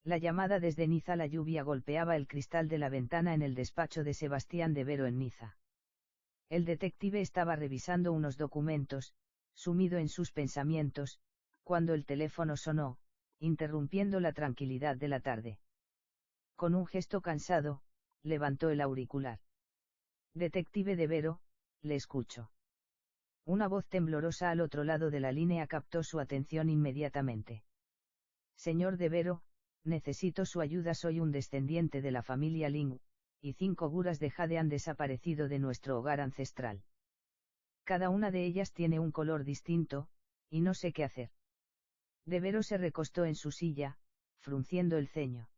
La llamada desde Niza. La lluvia golpeaba el cristal de la ventana en el despacho de Sebastián de Vero en Niza. El detective estaba revisando unos documentos, sumido en sus pensamientos, cuando el teléfono sonó, interrumpiendo la tranquilidad de la tarde. Con un gesto cansado, levantó el auricular. Detective de Vero, le escucho. Una voz temblorosa al otro lado de la línea captó su atención inmediatamente. Señor de Vero, necesito su ayuda. Soy un descendiente de la familia Ling, y 5 guras de jade han desaparecido de nuestro hogar ancestral. Cada una de ellas tiene un color distinto, y no sé qué hacer. De Vero se recostó en su silla, frunciendo el ceño.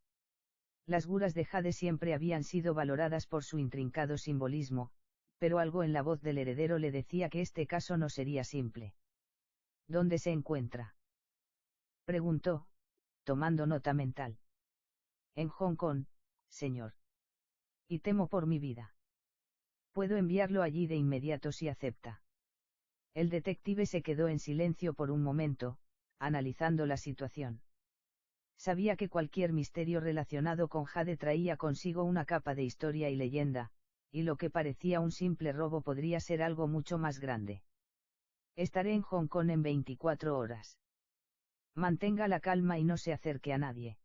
Las guras de jade siempre habían sido valoradas por su intrincado simbolismo, pero algo en la voz del heredero le decía que este caso no sería simple. ¿Dónde se encuentra?, preguntó, tomando nota mental. En Hong Kong, señor. Y temo por mi vida. Puedo enviarlo allí de inmediato si acepta. El detective se quedó en silencio por un momento, analizando la situación. Sabía que cualquier misterio relacionado con jade traía consigo una capa de historia y leyenda, y lo que parecía un simple robo podría ser algo mucho más grande. Estaré en Hong Kong en 24 horas. Mantenga la calma y no se acerque a nadie.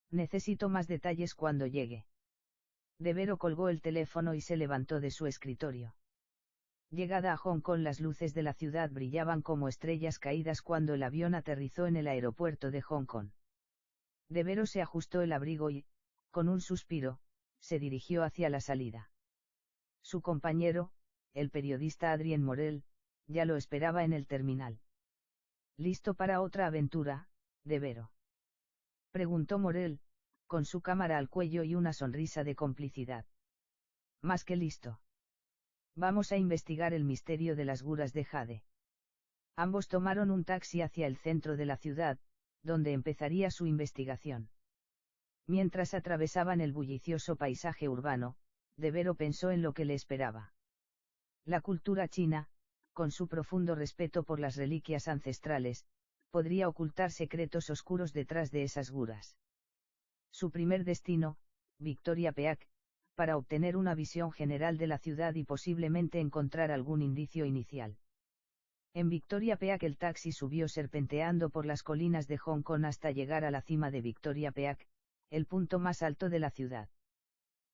Necesito más detalles cuando llegue. De Vero colgó el teléfono y se levantó de su escritorio. Llegada a Hong Kong, las luces de la ciudad brillaban como estrellas caídas cuando el avión aterrizó en el aeropuerto de Hong Kong. De Vero se ajustó el abrigo y, con un suspiro, se dirigió hacia la salida. Su compañero, el periodista Adrien Morel, ya lo esperaba en el terminal. ¿Listo para otra aventura, De Vero?, preguntó Morel, con su cámara al cuello y una sonrisa de complicidad. Más que listo. Vamos a investigar el misterio de las guras de jade. Ambos tomaron un taxi hacia el centro de la ciudad, donde empezaría su investigación. Mientras atravesaban el bullicioso paisaje urbano, De Vero pensó en lo que le esperaba. La cultura china, con su profundo respeto por las reliquias ancestrales, podría ocultar secretos oscuros detrás de esas guras. Su primer destino, Victoria Peak, para obtener una visión general de la ciudad y posiblemente encontrar algún indicio inicial. En Victoria Peak el taxi subió serpenteando por las colinas de Hong Kong hasta llegar a la cima de Victoria Peak, el punto más alto de la ciudad.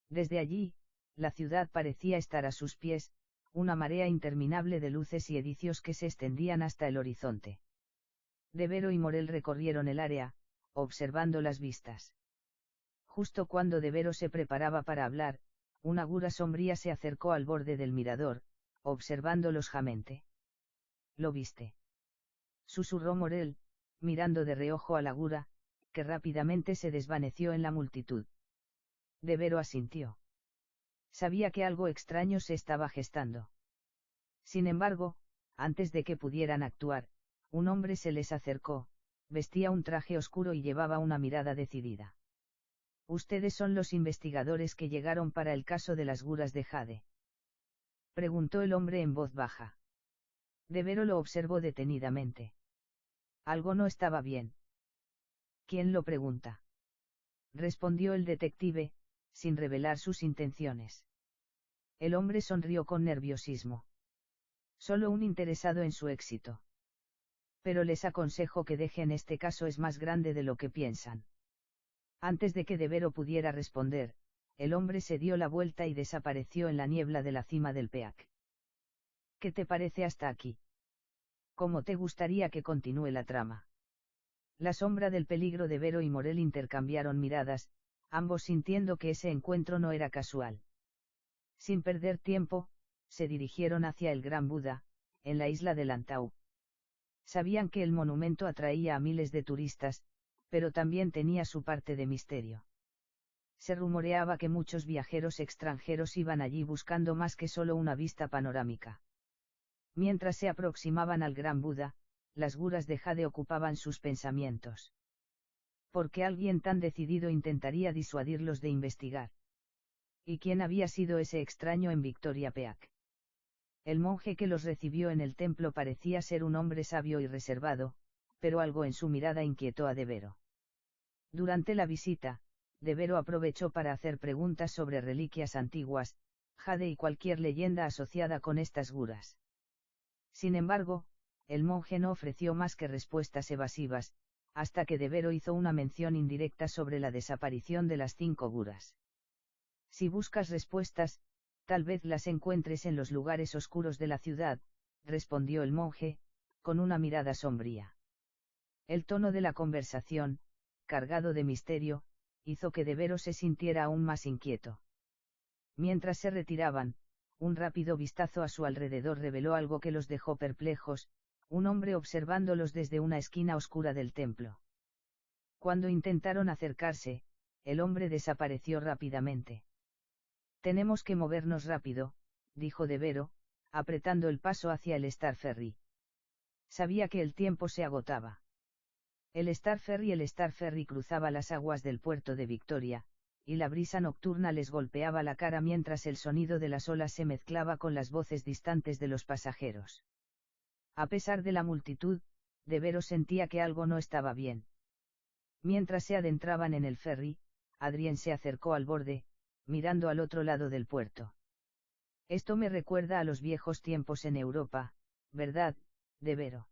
Desde allí, la ciudad parecía estar a sus pies, una marea interminable de luces y edificios que se extendían hasta el horizonte. De Vero y Morel recorrieron el área, observando las vistas. Justo cuando De Vero se preparaba para hablar, una gura sombría se acercó al borde del mirador, observándolos jamente. ¿Lo viste?, susurró Morel, mirando de reojo a la gura, que rápidamente se desvaneció en la multitud. De Vero asintió. Sabía que algo extraño se estaba gestando. Sin embargo, antes de que pudieran actuar, un hombre se les acercó, vestía un traje oscuro y llevaba una mirada decidida. ¿Ustedes son los investigadores que llegaron para el caso de las guras de jade?, preguntó el hombre en voz baja. De Vero lo observó detenidamente. Algo no estaba bien. ¿Quién lo pregunta?, respondió el detective, sin revelar sus intenciones. El hombre sonrió con nerviosismo. Solo un interesado en su éxito. Pero les aconsejo que dejen este caso, es más grande de lo que piensan. Antes de que De Vero pudiera responder, el hombre se dio la vuelta y desapareció en la niebla de la cima del Peak. ¿Qué te parece hasta aquí? ¿Cómo te gustaría que continúe la trama? La sombra del peligro. De Vero y Morel intercambiaron miradas, ambos sintiendo que ese encuentro no era casual. Sin perder tiempo, se dirigieron hacia el Gran Buda, en la isla de Lantau. Sabían que el monumento atraía a miles de turistas, pero también tenía su parte de misterio. Se rumoreaba que muchos viajeros extranjeros iban allí buscando más que solo una vista panorámica. Mientras se aproximaban al Gran Buda, las guras de jade ocupaban sus pensamientos. ¿Por qué alguien tan decidido intentaría disuadirlos de investigar? ¿Y quién había sido ese extraño en Victoria Peak? El monje que los recibió en el templo parecía ser un hombre sabio y reservado, pero algo en su mirada inquietó a De Vero. Durante la visita, Devero aprovechó para hacer preguntas sobre reliquias antiguas, jade y cualquier leyenda asociada con estas guras. Sin embargo, el monje no ofreció más que respuestas evasivas, hasta que Devero hizo una mención indirecta sobre la desaparición de las 5 guras. Si buscas respuestas, tal vez las encuentres en los lugares oscuros de la ciudad, respondió el monje, con una mirada sombría. El tono de la conversación, cargado de misterio, hizo que Devero se sintiera aún más inquieto. Mientras se retiraban, un rápido vistazo a su alrededor reveló algo que los dejó perplejos, un hombre observándolos desde una esquina oscura del templo. Cuando intentaron acercarse, el hombre desapareció rápidamente. Tenemos que movernos rápido, dijo Devero, apretando el paso hacia el Star Ferry. Sabía que el tiempo se agotaba. El Star Ferry cruzaba las aguas del puerto de Victoria, y la brisa nocturna les golpeaba la cara mientras el sonido de las olas se mezclaba con las voces distantes de los pasajeros. A pesar de la multitud, Devero sentía que algo no estaba bien. Mientras se adentraban en el ferry, Adrien se acercó al borde, mirando al otro lado del puerto. Esto me recuerda a los viejos tiempos en Europa, ¿verdad, Devero?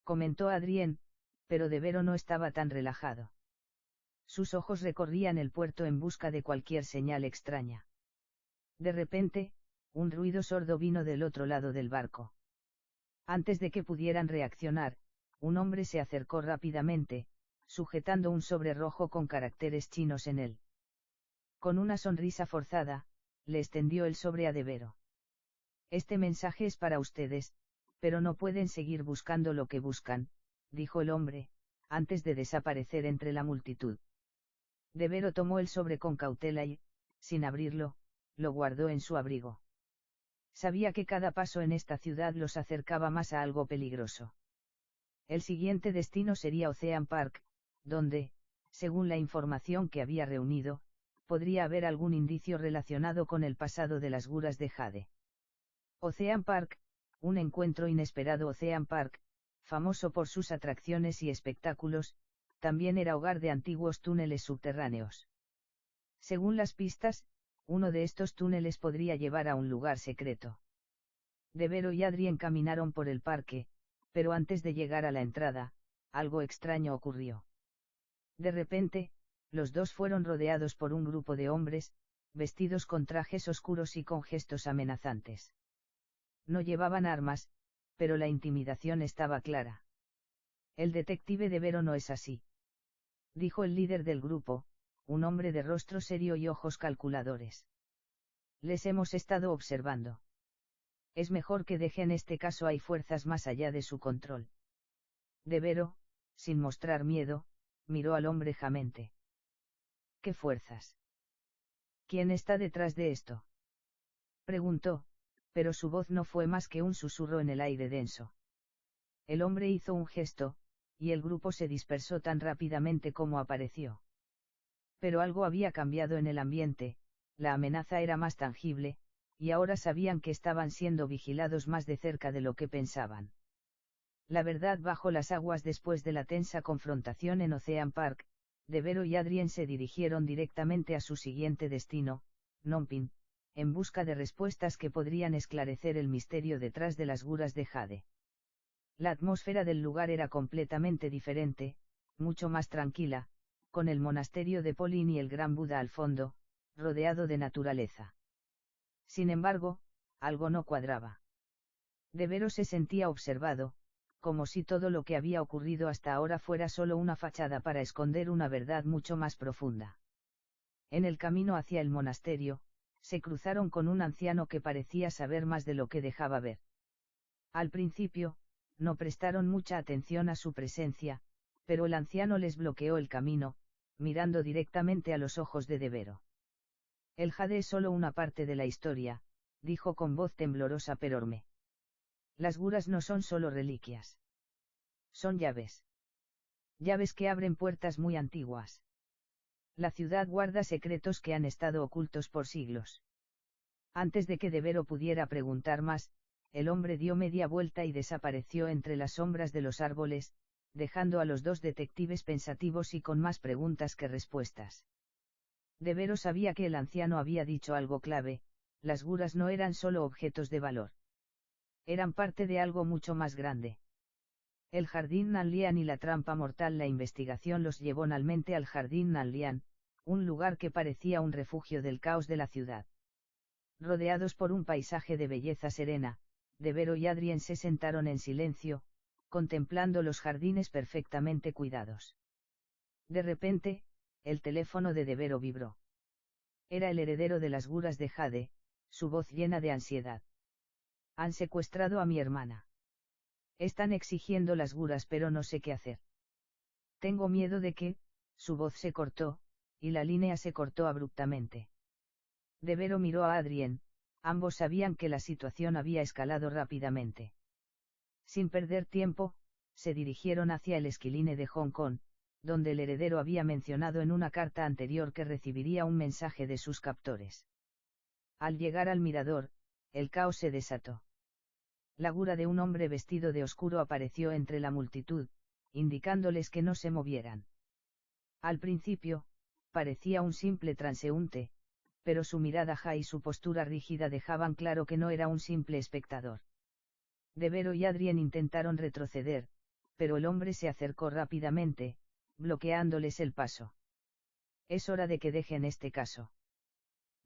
Comentó Adrien, pero Devero no estaba tan relajado. Sus ojos recorrían el puerto en busca de cualquier señal extraña. De repente, un ruido sordo vino del otro lado del barco. Antes de que pudieran reaccionar, un hombre se acercó rápidamente, sujetando un sobre rojo con caracteres chinos en él. Con una sonrisa forzada, le extendió el sobre a Devero. Este mensaje es para ustedes, pero no pueden seguir buscando lo que buscan, dijo el hombre, antes de desaparecer entre la multitud. Devero tomó el sobre con cautela y, sin abrirlo, lo guardó en su abrigo. Sabía que cada paso en esta ciudad los acercaba más a algo peligroso. El siguiente destino sería Ocean Park, donde, según la información que había reunido, podría haber algún indicio relacionado con el pasado de las guras de Jade. Ocean Park, un encuentro inesperado. Ocean Park, famoso por sus atracciones y espectáculos, también era hogar de antiguos túneles subterráneos. Según las pistas, uno de estos túneles podría llevar a un lugar secreto. Devero y Adrien caminaron por el parque, pero antes de llegar a la entrada, algo extraño ocurrió. De repente, los dos fueron rodeados por un grupo de hombres, vestidos con trajes oscuros y con gestos amenazantes. No llevaban armas, pero la intimidación estaba clara. El detective Devero no es así, dijo el líder del grupo, un hombre de rostro serio y ojos calculadores. Les hemos estado observando. Es mejor que dejen este caso, hay fuerzas más allá de su control. Devero, sin mostrar miedo, miró al hombre jamente. ¿Qué fuerzas? ¿Quién está detrás de esto? Preguntó, pero su voz no fue más que un susurro en el aire denso. El hombre hizo un gesto, y el grupo se dispersó tan rápidamente como apareció. Pero algo había cambiado en el ambiente, la amenaza era más tangible, y ahora sabían que estaban siendo vigilados más de cerca de lo que pensaban. La verdad bajo las aguas. Después de la tensa confrontación en Ocean Park, Devero y Adrien se dirigieron directamente a su siguiente destino, Phnom Penh, en busca de respuestas que podrían esclarecer el misterio detrás de las guras de Jade. La atmósfera del lugar era completamente diferente, mucho más tranquila, con el monasterio de Polin y el Gran Buda al fondo, rodeado de naturaleza. Sin embargo, algo no cuadraba. Devero se sentía observado, como si todo lo que había ocurrido hasta ahora fuera solo una fachada para esconder una verdad mucho más profunda. En el camino hacia el monasterio, se cruzaron con un anciano que parecía saber más de lo que dejaba ver. Al principio, no prestaron mucha atención a su presencia, pero el anciano les bloqueó el camino, mirando directamente a los ojos de Devero. El jade es solo una parte de la historia, dijo con voz temblorosa Perorme. Las guras no son solo reliquias. Son llaves. Llaves que abren puertas muy antiguas. La ciudad guarda secretos que han estado ocultos por siglos. Antes de que Devero pudiera preguntar más, el hombre dio media vuelta y desapareció entre las sombras de los árboles, dejando a los dos detectives pensativos y con más preguntas que respuestas. Devero sabía que el anciano había dicho algo clave: las guras no eran solo objetos de valor. Eran parte de algo mucho más grande. El Jardín Nanlian y la trampa mortal. La investigación los llevó finalmente al Jardín Nanlian, un lugar que parecía un refugio del caos de la ciudad. Rodeados por un paisaje de belleza serena, Devero y Adrien se sentaron en silencio, contemplando los jardines perfectamente cuidados. De repente, el teléfono de Devero vibró. Era el heredero de las guras de Jade, su voz llena de ansiedad. Han secuestrado a mi hermana. Están exigiendo las guras, pero no sé qué hacer. Tengo miedo de que, su voz se cortó, y la línea se cortó abruptamente. Devero miró a Adrien, ambos sabían que la situación había escalado rápidamente. Sin perder tiempo, se dirigieron hacia el esquiline de Hong Kong, donde el heredero había mencionado en una carta anterior que recibiría un mensaje de sus captores. Al llegar al mirador, el caos se desató. La gura de un hombre vestido de oscuro apareció entre la multitud, indicándoles que no se movieran. Al principio, parecía un simple transeúnte, pero su mirada ja y su postura rígida dejaban claro que no era un simple espectador. Devero y Adrien intentaron retroceder, pero el hombre se acercó rápidamente, bloqueándoles el paso. Es hora de que dejen este caso.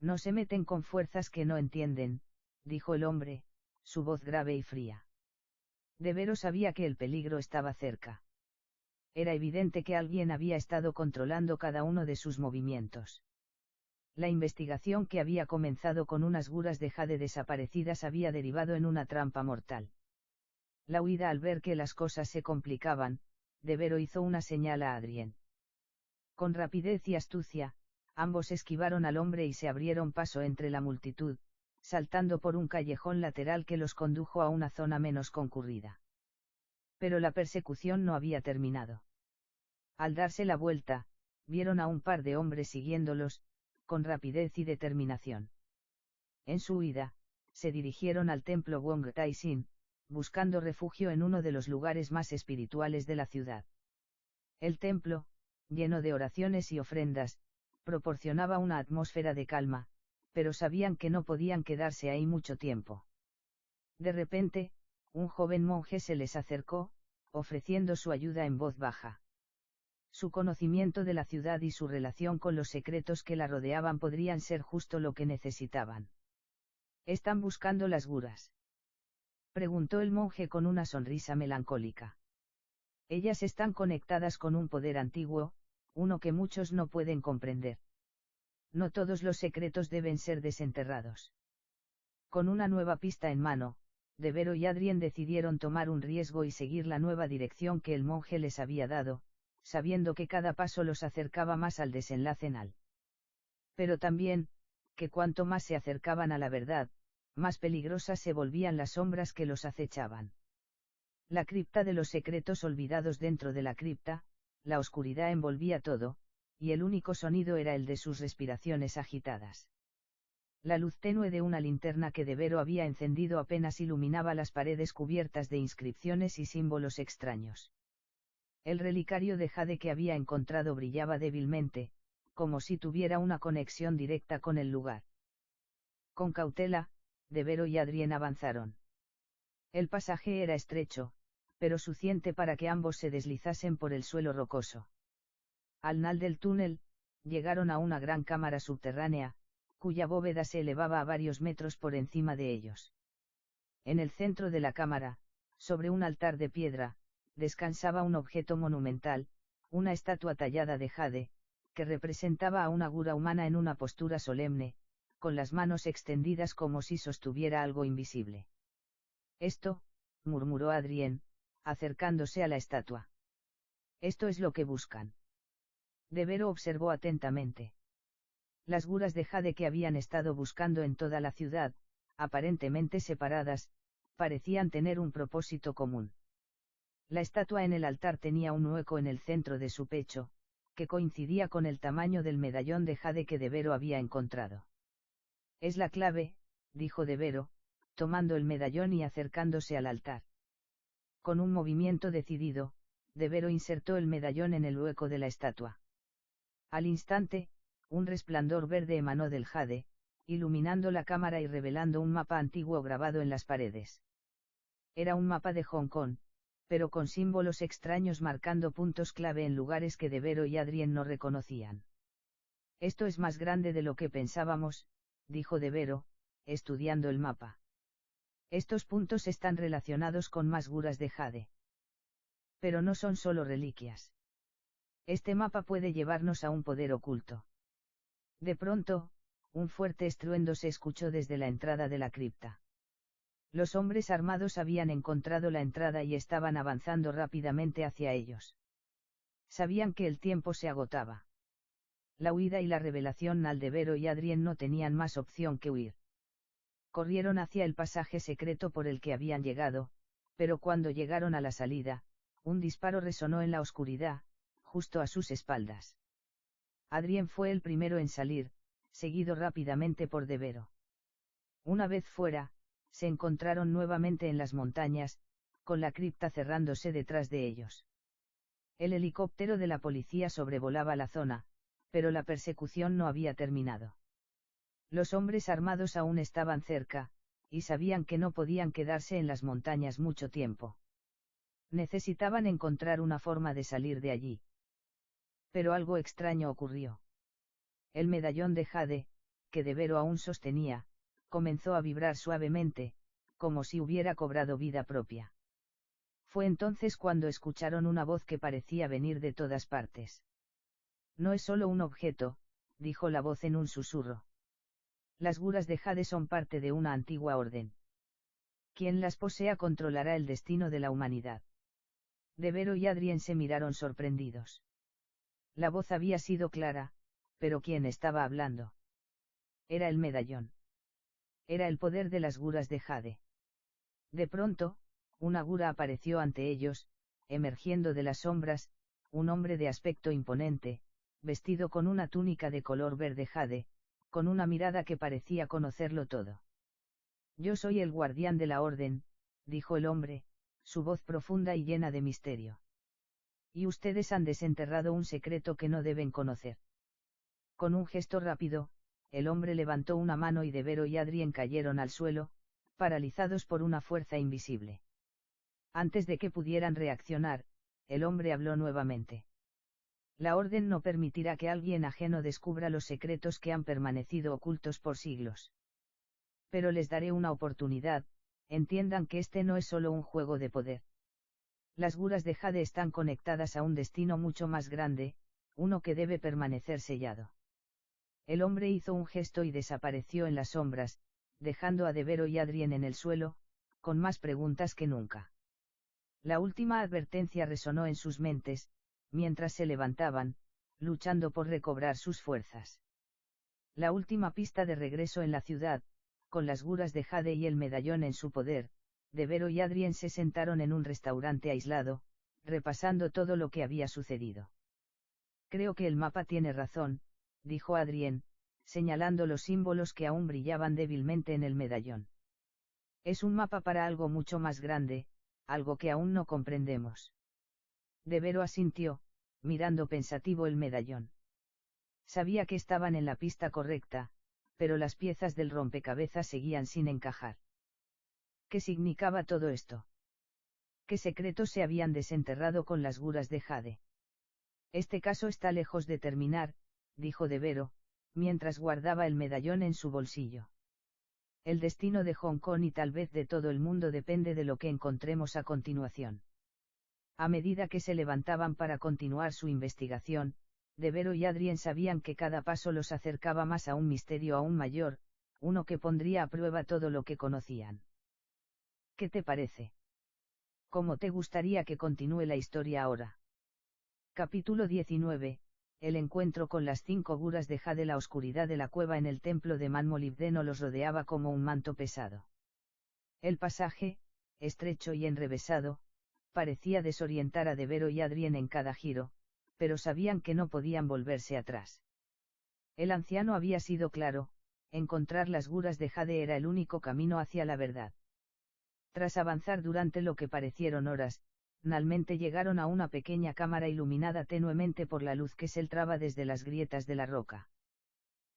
No se meten con fuerzas que no entienden, dijo el hombre, su voz grave y fría. Devero sabía que el peligro estaba cerca. Era evidente que alguien había estado controlando cada uno de sus movimientos. La investigación que había comenzado con unas guras de Jade desaparecidas había derivado en una trampa mortal. La huida. Al ver que las cosas se complicaban, Devero hizo una señal a Adrien. Con rapidez y astucia, ambos esquivaron al hombre y se abrieron paso entre la multitud, saltando por un callejón lateral que los condujo a una zona menos concurrida. Pero la persecución no había terminado. Al darse la vuelta, vieron a un par de hombres siguiéndolos, con rapidez y determinación. En su huida, se dirigieron al templo Wong Tai Sin, buscando refugio en uno de los lugares más espirituales de la ciudad. El templo, lleno de oraciones y ofrendas, proporcionaba una atmósfera de calma, pero sabían que no podían quedarse ahí mucho tiempo. De repente, un joven monje se les acercó, ofreciendo su ayuda en voz baja. Su conocimiento de la ciudad y su relación con los secretos que la rodeaban podrían ser justo lo que necesitaban. ¿Están buscando las guras?, preguntó el monje con una sonrisa melancólica. Ellas están conectadas con un poder antiguo, uno que muchos no pueden comprender. No todos los secretos deben ser desenterrados. Con una nueva pista en mano, Devero y Adrien decidieron tomar un riesgo y seguir la nueva dirección que el monje les había dado, sabiendo que cada paso los acercaba más al desenlace final. Pero también, que cuanto más se acercaban a la verdad, más peligrosas se volvían las sombras que los acechaban. La cripta de los secretos olvidados. Dentro de la cripta, la oscuridad envolvía todo, y el único sonido era el de sus respiraciones agitadas. La luz tenue de una linterna que Devero había encendido apenas iluminaba las paredes cubiertas de inscripciones y símbolos extraños. El relicario de Jade que había encontrado brillaba débilmente, como si tuviera una conexión directa con el lugar. Con cautela, Devero y Adrien avanzaron. El pasaje era estrecho, pero suficiente para que ambos se deslizasen por el suelo rocoso. Al final del túnel, llegaron a una gran cámara subterránea, cuya bóveda se elevaba a varios metros por encima de ellos. En el centro de la cámara, sobre un altar de piedra, descansaba un objeto monumental, una estatua tallada de jade, que representaba a una gura humana en una postura solemne, con las manos extendidas como si sostuviera algo invisible. Esto, murmuró Adrien, acercándose a la estatua. Esto es lo que buscan. Devero observó atentamente. Las guras de jade que habían estado buscando en toda la ciudad, aparentemente separadas, parecían tener un propósito común. La estatua en el altar tenía un hueco en el centro de su pecho, que coincidía con el tamaño del medallón de jade que Devero había encontrado. Es la clave, dijo Devero, tomando el medallón y acercándose al altar. Con un movimiento decidido, Devero insertó el medallón en el hueco de la estatua. Al instante, un resplandor verde emanó del jade, iluminando la cámara y revelando un mapa antiguo grabado en las paredes. Era un mapa de Hong Kong, pero con símbolos extraños marcando puntos clave en lugares que Devero y Adrien no reconocían. Esto es más grande de lo que pensábamos, dijo Devero, estudiando el mapa. Estos puntos están relacionados con más guras de jade. Pero no son solo reliquias. Este mapa puede llevarnos a un poder oculto. De pronto, un fuerte estruendo se escuchó desde la entrada de la cripta. Los hombres armados habían encontrado la entrada y estaban avanzando rápidamente hacia ellos. Sabían que el tiempo se agotaba. La huida y la revelación al Devero y Adrien no tenían más opción que huir. Corrieron hacia el pasaje secreto por el que habían llegado, pero cuando llegaron a la salida, un disparo resonó en la oscuridad, justo a sus espaldas. Adrien fue el primero en salir, seguido rápidamente por Devero. Una vez fuera, se encontraron nuevamente en las montañas, con la cripta cerrándose detrás de ellos. El helicóptero de la policía sobrevolaba la zona, pero la persecución no había terminado. Los hombres armados aún estaban cerca, y sabían que no podían quedarse en las montañas mucho tiempo. Necesitaban encontrar una forma de salir de allí. Pero algo extraño ocurrió. El medallón de jade, que Devero aún sostenía, comenzó a vibrar suavemente, como si hubiera cobrado vida propia. Fue entonces cuando escucharon una voz que parecía venir de todas partes. No es solo un objeto, dijo la voz en un susurro. Las guras de jade son parte de una antigua orden. Quien las posea controlará el destino de la humanidad. Devero y Adrien se miraron sorprendidos. La voz había sido clara, pero ¿quién estaba hablando? Era el medallón. Era el poder de las guras de jade. De pronto, una gura apareció ante ellos, emergiendo de las sombras, un hombre de aspecto imponente, vestido con una túnica de color verde jade, con una mirada que parecía conocerlo todo. Yo soy el guardián de la orden, dijo el hombre, su voz profunda y llena de misterio. Y ustedes han desenterrado un secreto que no deben conocer. Con un gesto rápido, el hombre levantó una mano y Devero y Adrien cayeron al suelo, paralizados por una fuerza invisible. Antes de que pudieran reaccionar, el hombre habló nuevamente. La orden no permitirá que alguien ajeno descubra los secretos que han permanecido ocultos por siglos. Pero les daré una oportunidad, entiendan que este no es solo un juego de poder. Las guras de jade están conectadas a un destino mucho más grande, uno que debe permanecer sellado. El hombre hizo un gesto y desapareció en las sombras, dejando a Devero y Adrien en el suelo, con más preguntas que nunca. La última advertencia resonó en sus mentes, mientras se levantaban, luchando por recobrar sus fuerzas. La última pista de regreso en la ciudad, con las guras de jade y el medallón en su poder, Devero y Adrien se sentaron en un restaurante aislado, repasando todo lo que había sucedido. Creo que el mapa tiene razón, dijo Adrien, señalando los símbolos que aún brillaban débilmente en el medallón. Es un mapa para algo mucho más grande, algo que aún no comprendemos. Devero asintió, mirando pensativo el medallón. Sabía que estaban en la pista correcta, pero las piezas del rompecabezas seguían sin encajar. ¿Qué significaba todo esto? ¿Qué secretos se habían desenterrado con las guras de jade? Este caso está lejos de terminar, dijo Devero, mientras guardaba el medallón en su bolsillo. El destino de Hong Kong y tal vez de todo el mundo depende de lo que encontremos a continuación. A medida que se levantaban para continuar su investigación, Devero y Adrien sabían que cada paso los acercaba más a un misterio aún mayor, uno que pondría a prueba todo lo que conocían. ¿Qué te parece? ¿Cómo te gustaría que continúe la historia ahora? Capítulo 19. El encuentro con las 5 guras de jade. La oscuridad de la cueva en el templo de Manmolibdeno los rodeaba como un manto pesado. El pasaje, estrecho y enrevesado, parecía desorientar a Devero y Adrien en cada giro, pero sabían que no podían volverse atrás. El anciano había sido claro, encontrar las guras de jade era el único camino hacia la verdad. Tras avanzar durante lo que parecieron horas, finalmente llegaron a una pequeña cámara iluminada tenuemente por la luz que se filtraba desde las grietas de la roca.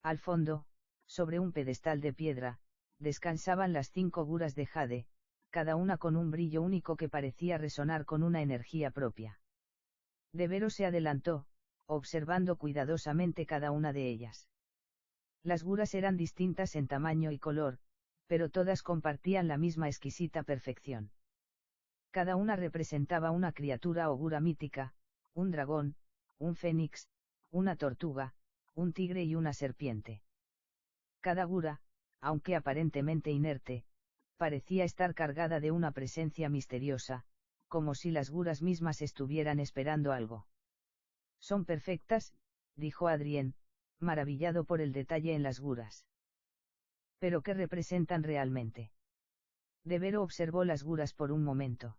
Al fondo, sobre un pedestal de piedra, descansaban las 5 guras de jade, cada una con un brillo único que parecía resonar con una energía propia. Devero se adelantó, observando cuidadosamente cada una de ellas. Las guras eran distintas en tamaño y color, pero todas compartían la misma exquisita perfección. Cada una representaba una criatura o gura mítica, un dragón, un fénix, una tortuga, un tigre y una serpiente. Cada gura, aunque aparentemente inerte, parecía estar cargada de una presencia misteriosa, como si las guras mismas estuvieran esperando algo. Son perfectas, dijo Adrien, maravillado por el detalle en las guras. ¿Pero qué representan realmente? Devero observó las guras por un momento.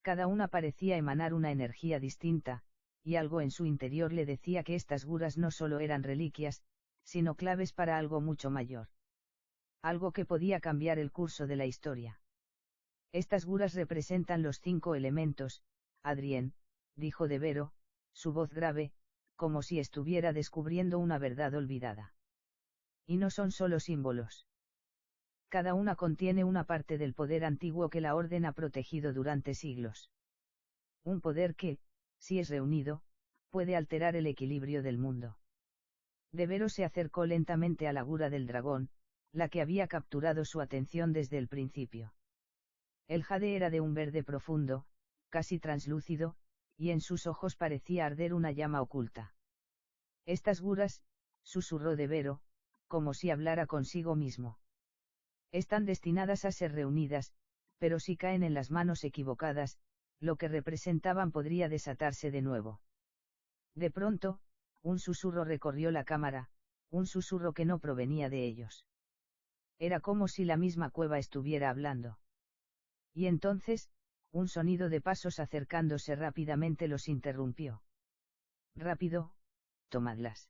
Cada una parecía emanar una energía distinta, y algo en su interior le decía que estas guras no solo eran reliquias, sino claves para algo mucho mayor. Algo que podía cambiar el curso de la historia. Estas guras representan los 5 elementos, Adrien, dijo Devero, su voz grave, como si estuviera descubriendo una verdad olvidada. Y no son solo símbolos. Cada una contiene una parte del poder antiguo que la Orden ha protegido durante siglos. Un poder que, si es reunido, puede alterar el equilibrio del mundo. Devero se acercó lentamente a la gura del dragón, la que había capturado su atención desde el principio. El jade era de un verde profundo, casi translúcido, y en sus ojos parecía arder una llama oculta. Estas guras, susurró Devero, como si hablara consigo mismo. Están destinadas a ser reunidas, pero si caen en las manos equivocadas, lo que representaban podría desatarse de nuevo. De pronto, un susurro recorrió la cámara, un susurro que no provenía de ellos. Era como si la misma cueva estuviera hablando. Y entonces, un sonido de pasos acercándose rápidamente los interrumpió. Rápido, tomadlas.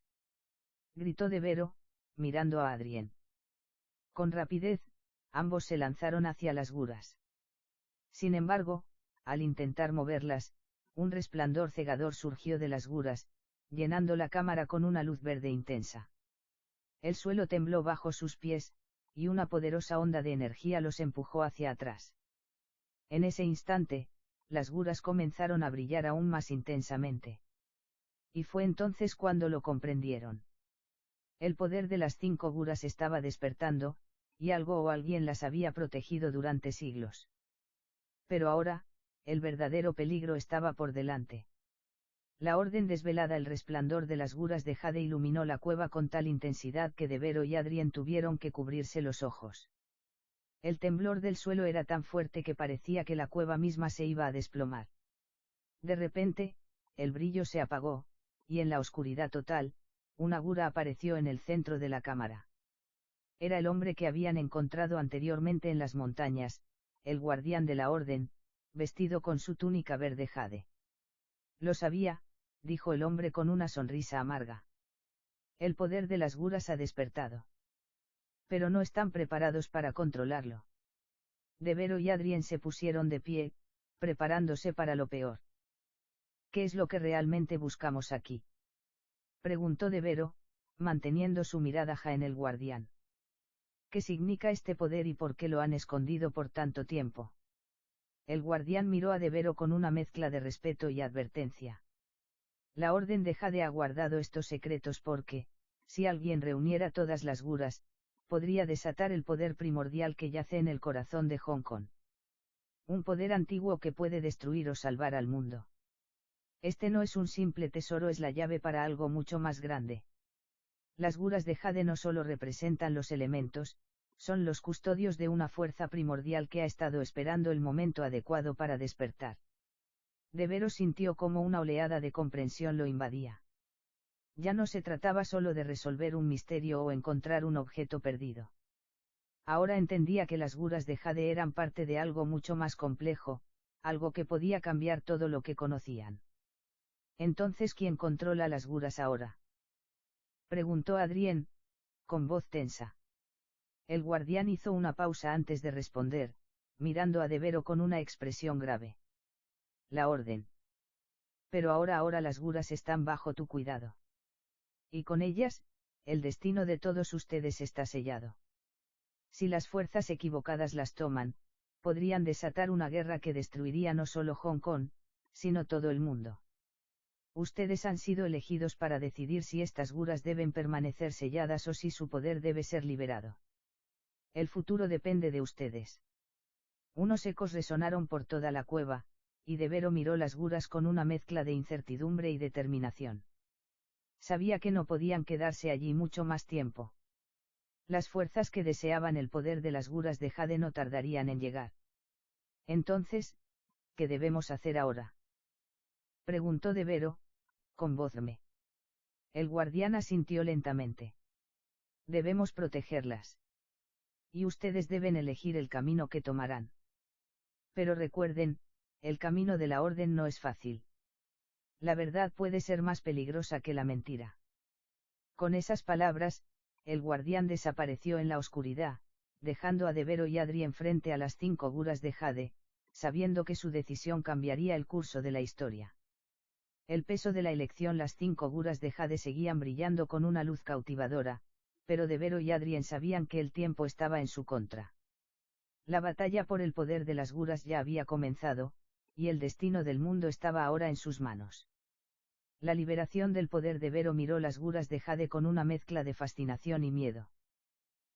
Gritó Devero, mirando a Adrien. Con rapidez, ambos se lanzaron hacia las guras. Sin embargo, al intentar moverlas, un resplandor cegador surgió de las guras, llenando la cámara con una luz verde intensa. El suelo tembló bajo sus pies, y una poderosa onda de energía los empujó hacia atrás. En ese instante, las guras comenzaron a brillar aún más intensamente. Y fue entonces cuando lo comprendieron. El poder de las 5 guras estaba despertando, y algo o alguien las había protegido durante siglos. Pero ahora, el verdadero peligro estaba por delante. La orden desvelada. El resplandor de las guras de jade iluminó la cueva con tal intensidad que Devero y Adrien tuvieron que cubrirse los ojos. El temblor del suelo era tan fuerte que parecía que la cueva misma se iba a desplomar. De repente, el brillo se apagó, y en la oscuridad total, una gura apareció en el centro de la cámara. Era el hombre que habían encontrado anteriormente en las montañas, el guardián de la orden, vestido con su túnica verde jade. Lo sabía, dijo el hombre con una sonrisa amarga. El poder de las guras ha despertado. Pero no están preparados para controlarlo. Devero y Adrien se pusieron de pie, preparándose para lo peor. ¿Qué es lo que realmente buscamos aquí?, preguntó Devero, manteniendo su mirada fija en el guardián. ¿Qué significa este poder y por qué lo han escondido por tanto tiempo? El guardián miró a Devero con una mezcla de respeto y advertencia. La Orden de Jade ha guardado estos secretos porque, si alguien reuniera todas las guras, podría desatar el poder primordial que yace en el corazón de Hong Kong. Un poder antiguo que puede destruir o salvar al mundo. Este no es un simple tesoro, es la llave para algo mucho más grande. Las guras de jade no solo representan los elementos, son los custodios de una fuerza primordial que ha estado esperando el momento adecuado para despertar. Devero sintió como una oleada de comprensión lo invadía. Ya no se trataba solo de resolver un misterio o encontrar un objeto perdido. Ahora entendía que las guras de jade eran parte de algo mucho más complejo, algo que podía cambiar todo lo que conocían. Entonces, ¿quién controla las guras ahora?, preguntó Adrien, con voz tensa. El guardián hizo una pausa antes de responder, mirando a Devero con una expresión grave. la orden. Pero ahora las guras están bajo tu cuidado. Y con ellas, el destino de todos ustedes está sellado. Si las fuerzas equivocadas las toman, podrían desatar una guerra que destruiría no solo Hong Kong, sino todo el mundo. Ustedes han sido elegidos para decidir si estas guras deben permanecer selladas o si su poder debe ser liberado. El futuro depende de ustedes. Unos ecos resonaron por toda la cueva, y De Vero miró las guras con una mezcla de incertidumbre y determinación. Sabía que no podían quedarse allí mucho más tiempo. Las fuerzas que deseaban el poder de las guras de Jade no tardarían en llegar. Entonces, ¿qué debemos hacer ahora?, preguntó De Vero, con voz firme. El guardián asintió lentamente. Debemos protegerlas. Y ustedes deben elegir el camino que tomarán. Pero recuerden, el camino de la orden no es fácil. La verdad puede ser más peligrosa que la mentira. Con esas palabras, el guardián desapareció en la oscuridad, dejando a De Vero y Adrien frente a las 5 guras de Jade, sabiendo que su decisión cambiaría el curso de la historia. El peso de la elección. Las 5 guras de Jade seguían brillando con una luz cautivadora, pero De Vero y Adrien sabían que el tiempo estaba en su contra. La batalla por el poder de las guras ya había comenzado, y el destino del mundo estaba ahora en sus manos. La liberación del poder. De Vero miró las guras de Jade con una mezcla de fascinación y miedo.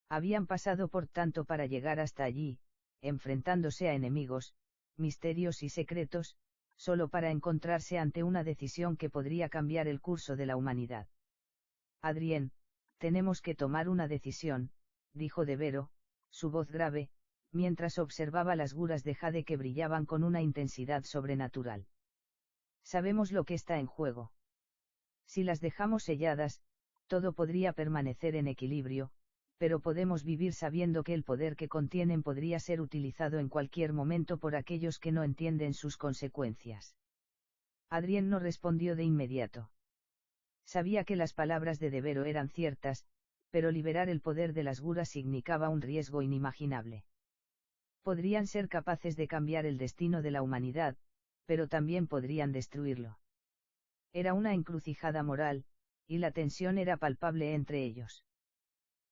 Habían pasado por tanto para llegar hasta allí, enfrentándose a enemigos, misterios y secretos, solo para encontrarse ante una decisión que podría cambiar el curso de la humanidad. Adrien, tenemos que tomar una decisión, dijo De Vero, su voz grave, mientras observaba las guras de Jade que brillaban con una intensidad sobrenatural. Sabemos lo que está en juego. Si las dejamos selladas, todo podría permanecer en equilibrio, pero podemos vivir sabiendo que el poder que contienen podría ser utilizado en cualquier momento por aquellos que no entienden sus consecuencias. Adrien no respondió de inmediato. Sabía que las palabras de Vero eran ciertas, pero liberar el poder de las guras significaba un riesgo inimaginable. Podrían ser capaces de cambiar el destino de la humanidad, pero también podrían destruirlo. Era una encrucijada moral, y la tensión era palpable entre ellos.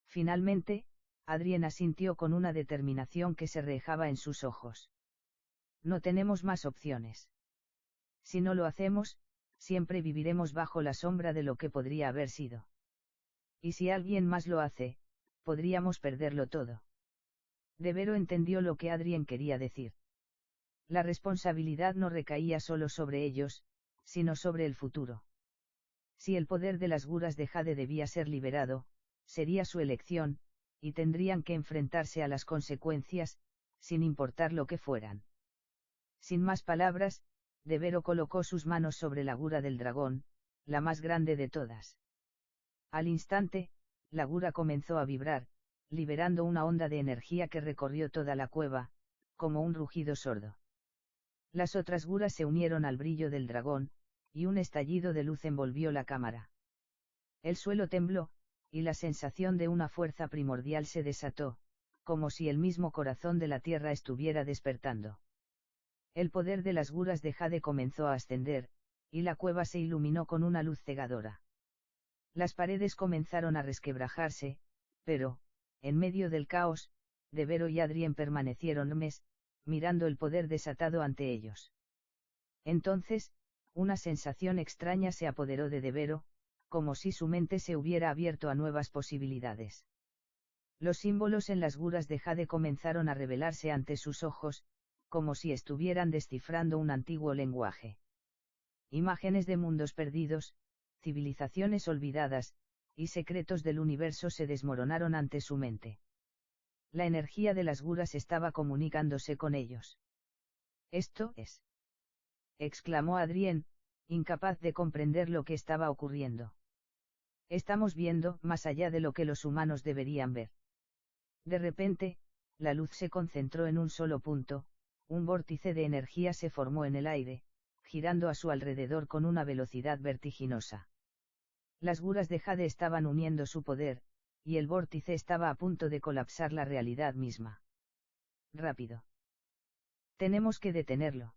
Finalmente, Adrien asintió con una determinación que se reflejaba en sus ojos. No tenemos más opciones. Si no lo hacemos, siempre viviremos bajo la sombra de lo que podría haber sido. Y si alguien más lo hace, podríamos perderlo todo. De Vero entendió lo que Adrien quería decir. La responsabilidad no recaía solo sobre ellos, sino sobre el futuro. Si el poder de las guras de Jade debía ser liberado, sería su elección, y tendrían que enfrentarse a las consecuencias, sin importar lo que fueran. Sin más palabras, De Vero colocó sus manos sobre la gura del dragón, la más grande de todas. Al instante, la gura comenzó a vibrar, liberando una onda de energía que recorrió toda la cueva, como un rugido sordo. Las otras guras se unieron al brillo del dragón, y un estallido de luz envolvió la cámara. El suelo tembló, y la sensación de una fuerza primordial se desató, como si el mismo corazón de la tierra estuviera despertando. El poder de las guras de Jade comenzó a ascender, y la cueva se iluminó con una luz cegadora. Las paredes comenzaron a resquebrajarse, pero, en medio del caos, De Vero y Adrien permanecieron firmes, mirando el poder desatado ante ellos. Entonces, una sensación extraña se apoderó de Vero, como si su mente se hubiera abierto a nuevas posibilidades. Los símbolos en las guras de Jade comenzaron a revelarse ante sus ojos, como si estuvieran descifrando un antiguo lenguaje. Imágenes de mundos perdidos, civilizaciones olvidadas, y secretos del universo se desmoronaron ante su mente. La energía de las guras estaba comunicándose con ellos. «Esto es», exclamó Adrien, incapaz de comprender lo que estaba ocurriendo. «Estamos viendo más allá de lo que los humanos deberían ver». De repente, la luz se concentró en un solo punto, un vórtice de energía se formó en el aire, girando a su alrededor con una velocidad vertiginosa. Las guras de Jade estaban uniendo su poder, y el vórtice estaba a punto de colapsar la realidad misma. «Rápido. Tenemos que detenerlo»,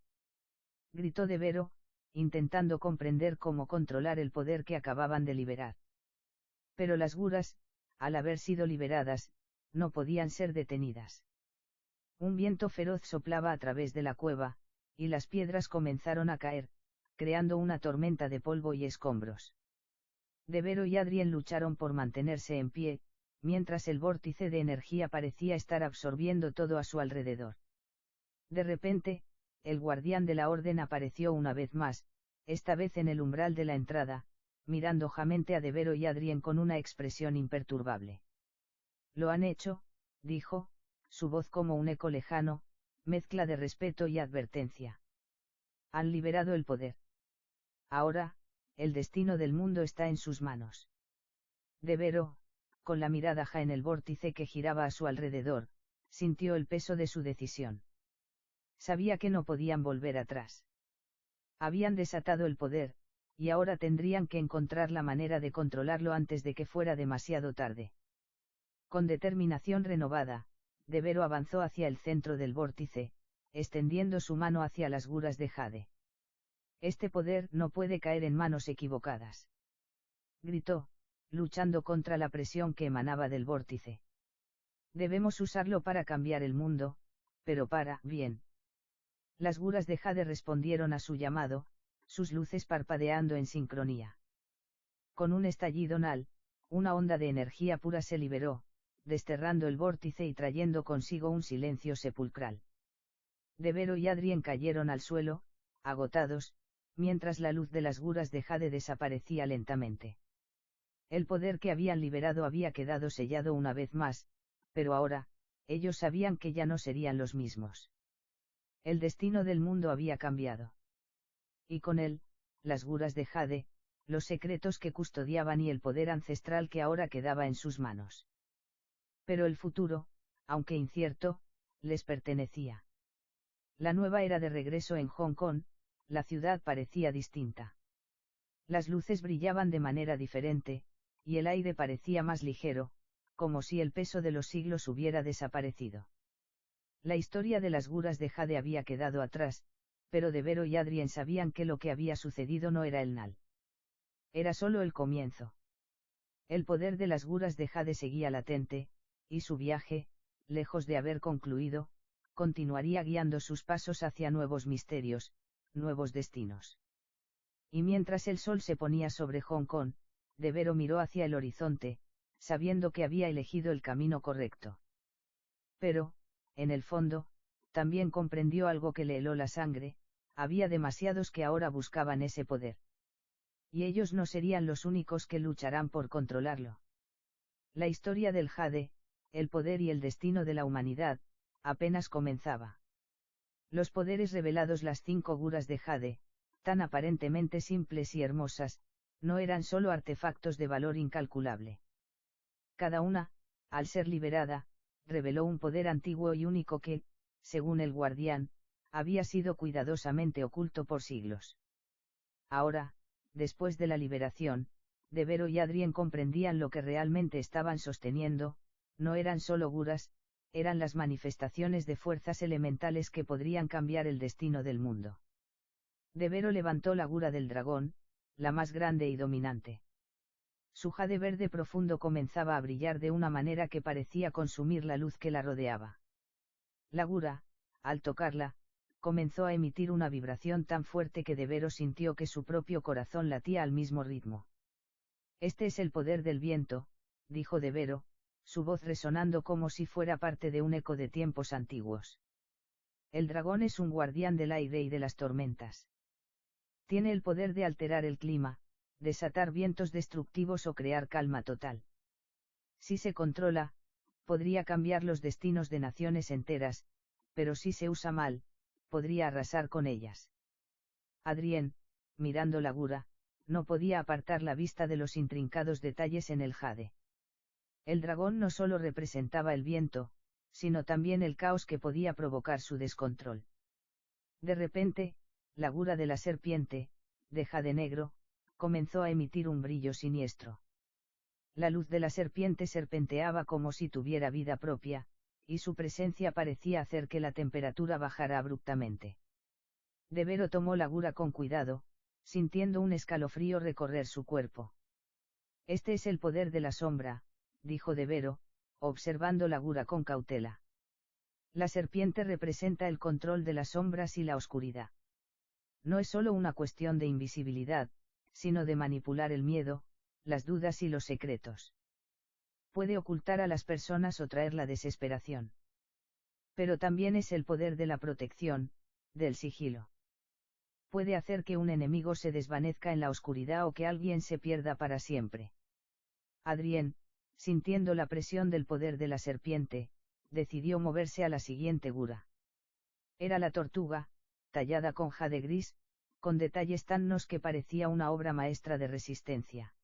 gritó Devero, intentando comprender cómo controlar el poder que acababan de liberar. Pero las guras, al haber sido liberadas, no podían ser detenidas. Un viento feroz soplaba a través de la cueva, y las piedras comenzaron a caer, creando una tormenta de polvo y escombros. Devero y Adrien lucharon por mantenerse en pie, mientras el vórtice de energía parecía estar absorbiendo todo a su alrededor. De repente, el guardián de la orden apareció una vez más, esta vez en el umbral de la entrada, mirando jamente a Devero y Adrien con una expresión imperturbable. «Lo han hecho», dijo, su voz como un eco lejano, mezcla de respeto y advertencia. «Han liberado el poder. Ahora, el destino del mundo está en sus manos». Devero, con la mirada ja en el vórtice que giraba a su alrededor, sintió el peso de su decisión. Sabía que no podían volver atrás. Habían desatado el poder, y ahora tendrían que encontrar la manera de controlarlo antes de que fuera demasiado tarde. Con determinación renovada, Devero avanzó hacia el centro del vórtice, extendiendo su mano hacia las guras de jade. «Este poder no puede caer en manos equivocadas», gritó, luchando contra la presión que emanaba del vórtice. «Debemos usarlo para cambiar el mundo, pero para bien». Las guras de jade respondieron a su llamado, sus luces parpadeando en sincronía. Con un estallido nal, una onda de energía pura se liberó, desterrando el vórtice y trayendo consigo un silencio sepulcral. Devero y Adrien cayeron al suelo, agotados, mientras la luz de las guras de jade desaparecía lentamente. El poder que habían liberado había quedado sellado una vez más, pero ahora, ellos sabían que ya no serían los mismos. El destino del mundo había cambiado. Y con él, las guras de jade, los secretos que custodiaban y el poder ancestral que ahora quedaba en sus manos. Pero el futuro, aunque incierto, les pertenecía. La nueva era de regreso en Hong Kong, la ciudad parecía distinta. Las luces brillaban de manera diferente, y el aire parecía más ligero, como si el peso de los siglos hubiera desaparecido. La historia de las guras de jade había quedado atrás, pero Devero y Adrien sabían que lo que había sucedido no era el nal. Era solo el comienzo. El poder de las guras de jade seguía latente, y su viaje, lejos de haber concluido, continuaría guiando sus pasos hacia nuevos misterios, nuevos destinos. Y mientras el sol se ponía sobre Hong Kong, Devero miró hacia el horizonte, sabiendo que había elegido el camino correcto. Pero, en el fondo, también comprendió algo que le heló la sangre: había demasiados que ahora buscaban ese poder. Y ellos no serían los únicos que lucharán por controlarlo. La historia del jade, el poder y el destino de la humanidad, apenas comenzaba. Los poderes revelados, las 5 guras de jade, tan aparentemente simples y hermosas, no eran solo artefactos de valor incalculable. Cada una, al ser liberada, reveló un poder antiguo y único que, según el guardián, había sido cuidadosamente oculto por siglos. Ahora, después de la liberación, Devero y Adrien comprendían lo que realmente estaban sosteniendo: no eran solo guras, eran las manifestaciones de fuerzas elementales que podrían cambiar el destino del mundo. Devero levantó la gura del dragón, la más grande y dominante. Su jade verde profundo comenzaba a brillar de una manera que parecía consumir la luz que la rodeaba. La gura, al tocarla, comenzó a emitir una vibración tan fuerte que Devero sintió que su propio corazón latía al mismo ritmo. «Este es el poder del viento», dijo Devero, su voz resonando como si fuera parte de un eco de tiempos antiguos. «El dragón es un guardián del aire y de las tormentas. Tiene el poder de alterar el clima, desatar vientos destructivos o crear calma total. Si se controla, podría cambiar los destinos de naciones enteras, pero si se usa mal, podría arrasar con ellas». Adrien, mirando la gura, no podía apartar la vista de los intrincados detalles en el jade. El dragón no solo representaba el viento, sino también el caos que podía provocar su descontrol. De repente, la gura de la serpiente, de jade negro, comenzó a emitir un brillo siniestro. La luz de la serpiente serpenteaba como si tuviera vida propia, y su presencia parecía hacer que la temperatura bajara abruptamente. Devero tomó la gura con cuidado, sintiendo un escalofrío recorrer su cuerpo. Este es el poder de la sombra, dijo Devero, observando la gura con cautela. La serpiente representa el control de las sombras y la oscuridad. No es solo una cuestión de invisibilidad, sino de manipular el miedo, las dudas y los secretos. Puede ocultar a las personas o traer la desesperación. Pero también es el poder de la protección, del sigilo. Puede hacer que un enemigo se desvanezca en la oscuridad o que alguien se pierda para siempre. Adrien, sintiendo la presión del poder de la serpiente, decidió moverse a la siguiente gura. Era la tortuga, tallada con jade gris, con detalles tannos que parecía una obra maestra de resistencia.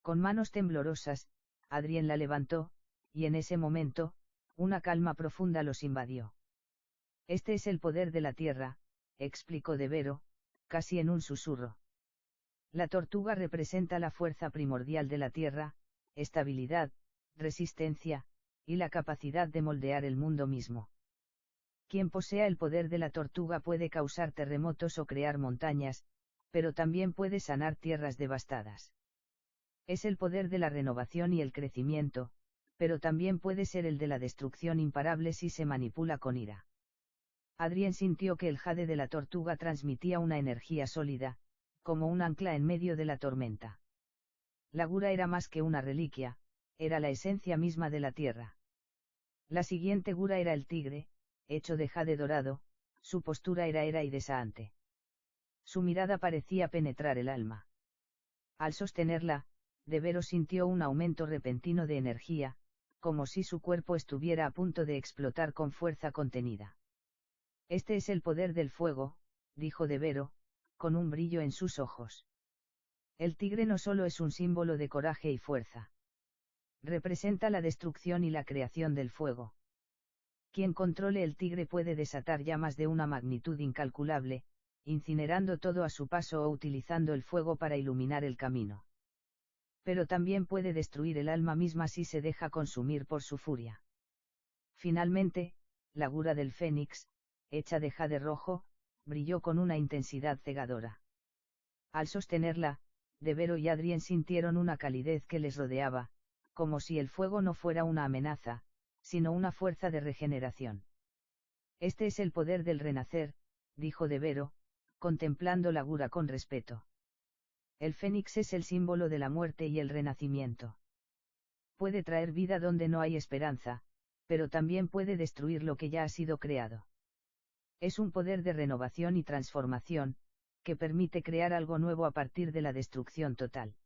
Con manos temblorosas, Adrien la levantó, y en ese momento, una calma profunda los invadió. Este es el poder de la tierra, explicó Devero, casi en un susurro. La tortuga representa la fuerza primordial de la tierra, estabilidad, resistencia, y la capacidad de moldear el mundo mismo. Quien posea el poder de la tortuga puede causar terremotos o crear montañas, pero también puede sanar tierras devastadas. Es el poder de la renovación y el crecimiento, pero también puede ser el de la destrucción imparable si se manipula con ira. Adrien sintió que el jade de la tortuga transmitía una energía sólida, como un ancla en medio de la tormenta. La gura era más que una reliquia, era la esencia misma de la tierra. La siguiente gura era el tigre, hecho de jade dorado, su postura era y desafiante. Su mirada parecía penetrar el alma. Al sostenerla, Devero sintió un aumento repentino de energía, como si su cuerpo estuviera a punto de explotar con fuerza contenida. Este es el poder del fuego, dijo Devero, con un brillo en sus ojos. El tigre no solo es un símbolo de coraje y fuerza. Representa la destrucción y la creación del fuego. Quien controle el tigre puede desatar llamas de una magnitud incalculable, incinerando todo a su paso o utilizando el fuego para iluminar el camino. Pero también puede destruir el alma misma si se deja consumir por su furia. Finalmente, la gura del fénix, hecha de jade rojo, brilló con una intensidad cegadora. Al sostenerla, Devero y Adrien sintieron una calidez que les rodeaba, como si el fuego no fuera una amenaza, sino una fuerza de regeneración. Este es el poder del renacer, dijo Devero, contemplando la gura con respeto. El fénix es el símbolo de la muerte y el renacimiento. Puede traer vida donde no hay esperanza, pero también puede destruir lo que ya ha sido creado. Es un poder de renovación y transformación, que permite crear algo nuevo a partir de la destrucción total.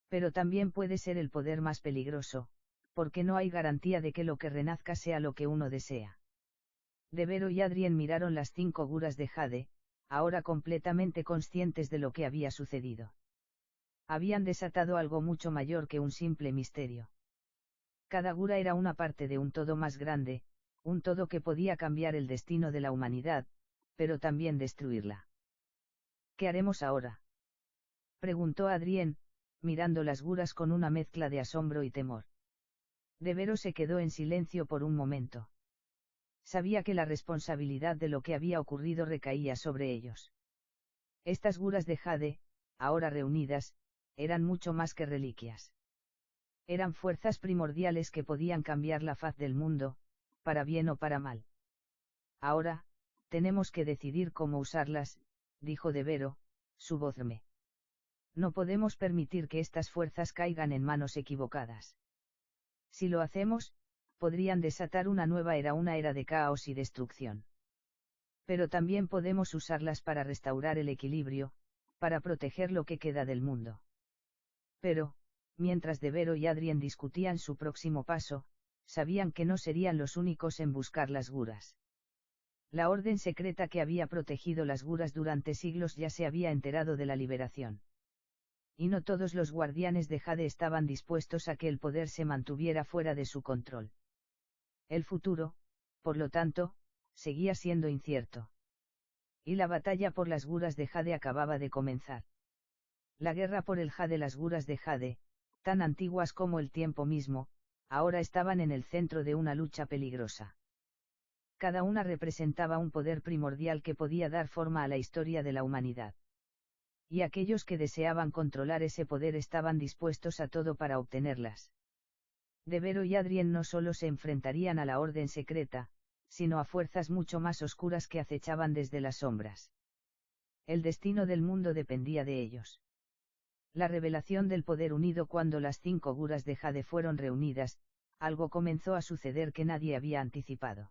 Pero también puede ser el poder más peligroso, porque no hay garantía de que lo que renazca sea lo que uno desea. Devero y Adrien miraron las 5 guras de jade, ahora completamente conscientes de lo que había sucedido. Habían desatado algo mucho mayor que un simple misterio. Cada gura era una parte de un todo más grande, un todo que podía cambiar el destino de la humanidad, pero también destruirla. ¿Qué haremos ahora?, preguntó Adrien, mirando las guras con una mezcla de asombro y temor. Devero se quedó en silencio por un momento. Sabía que la responsabilidad de lo que había ocurrido recaía sobre ellos. Estas guras de jade, ahora reunidas, eran mucho más que reliquias. Eran fuerzas primordiales que podían cambiar la faz del mundo, para bien o para mal. Ahora, tenemos que decidir cómo usarlas, dijo Devero, su voz firme. No podemos permitir que estas fuerzas caigan en manos equivocadas. Si lo hacemos, podrían desatar una era de caos y destrucción. Pero también podemos usarlas para restaurar el equilibrio, para proteger lo que queda del mundo. Pero, mientras Devero y Adrien discutían su próximo paso, sabían que no serían los únicos en buscar las guras. La orden secreta que había protegido las guras durante siglos ya se había enterado de la liberación. Y no todos los guardianes de Jade estaban dispuestos a que el poder se mantuviera fuera de su control. El futuro, por lo tanto, seguía siendo incierto. Y la batalla por las guras de Jade acababa de comenzar. La guerra por el Jade. Las guras de Jade, tan antiguas como el tiempo mismo, ahora estaban en el centro de una lucha peligrosa. Cada una representaba un poder primordial que podía dar forma a la historia de la humanidad. Y aquellos que deseaban controlar ese poder estaban dispuestos a todo para obtenerlas. Devero y Adrien no solo se enfrentarían a la Orden Secreta, sino a fuerzas mucho más oscuras que acechaban desde las sombras. El destino del mundo dependía de ellos. La revelación del poder unido cuando las 5 guras de Jade fueron reunidas, algo comenzó a suceder que nadie había anticipado.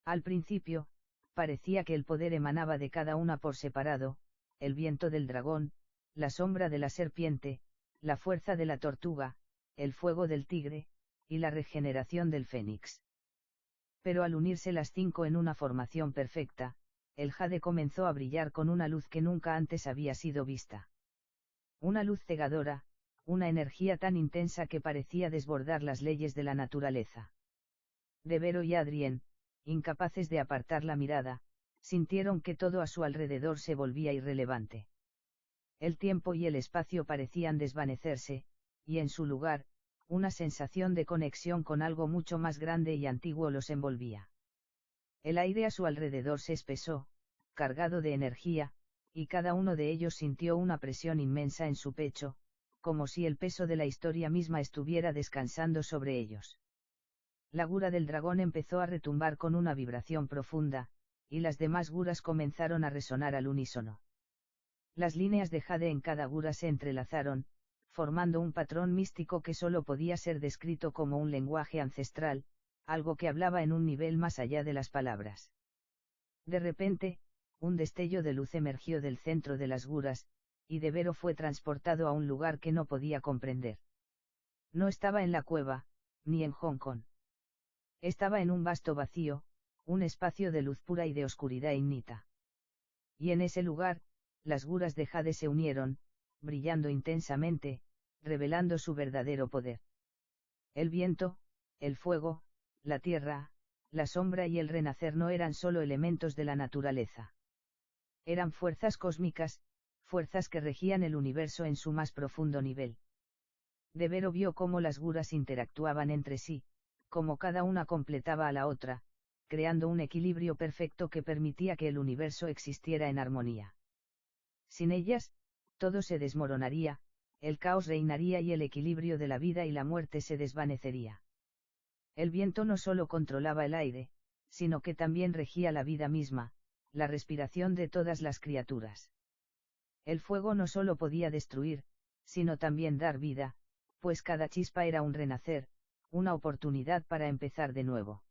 Al principio, parecía que el poder emanaba de cada una por separado, el viento del dragón, la sombra de la serpiente, la fuerza de la tortuga, el fuego del tigre, y la regeneración del fénix. Pero al unirse las 5 en una formación perfecta, el jade comenzó a brillar con una luz que nunca antes había sido vista. Una luz cegadora, una energía tan intensa que parecía desbordar las leyes de la naturaleza. Devero y Adrien, incapaces de apartar la mirada, sintieron que todo a su alrededor se volvía irrelevante. El tiempo y el espacio parecían desvanecerse, y en su lugar, una sensación de conexión con algo mucho más grande y antiguo los envolvía. El aire a su alrededor se espesó, cargado de energía, y cada uno de ellos sintió una presión inmensa en su pecho, como si el peso de la historia misma estuviera descansando sobre ellos. La gura del dragón empezó a retumbar con una vibración profunda, y las demás guras comenzaron a resonar al unísono. Las líneas de jade en cada gura se entrelazaron, formando un patrón místico que solo podía ser descrito como un lenguaje ancestral, algo que hablaba en un nivel más allá de las palabras. De repente, un destello de luz emergió del centro de las guras, y Devero fue transportado a un lugar que no podía comprender. No estaba en la cueva, ni en Hong Kong. Estaba en un vasto vacío, un espacio de luz pura y de oscuridad ignita. Y en ese lugar, las guras de jade se unieron, brillando intensamente, revelando su verdadero poder. El viento, el fuego, la tierra, la sombra y el renacer no eran solo elementos de la naturaleza. Eran fuerzas cósmicas, fuerzas que regían el universo en su más profundo nivel. Devero vio cómo las guras interactuaban entre sí, cómo cada una completaba a la otra, creando un equilibrio perfecto que permitía que el universo existiera en armonía. Sin ellas, todo se desmoronaría, el caos reinaría y el equilibrio de la vida y la muerte se desvanecería. El viento no solo controlaba el aire, sino que también regía la vida misma, la respiración de todas las criaturas. El fuego no solo podía destruir, sino también dar vida, pues cada chispa era un renacer, una oportunidad para empezar de nuevo.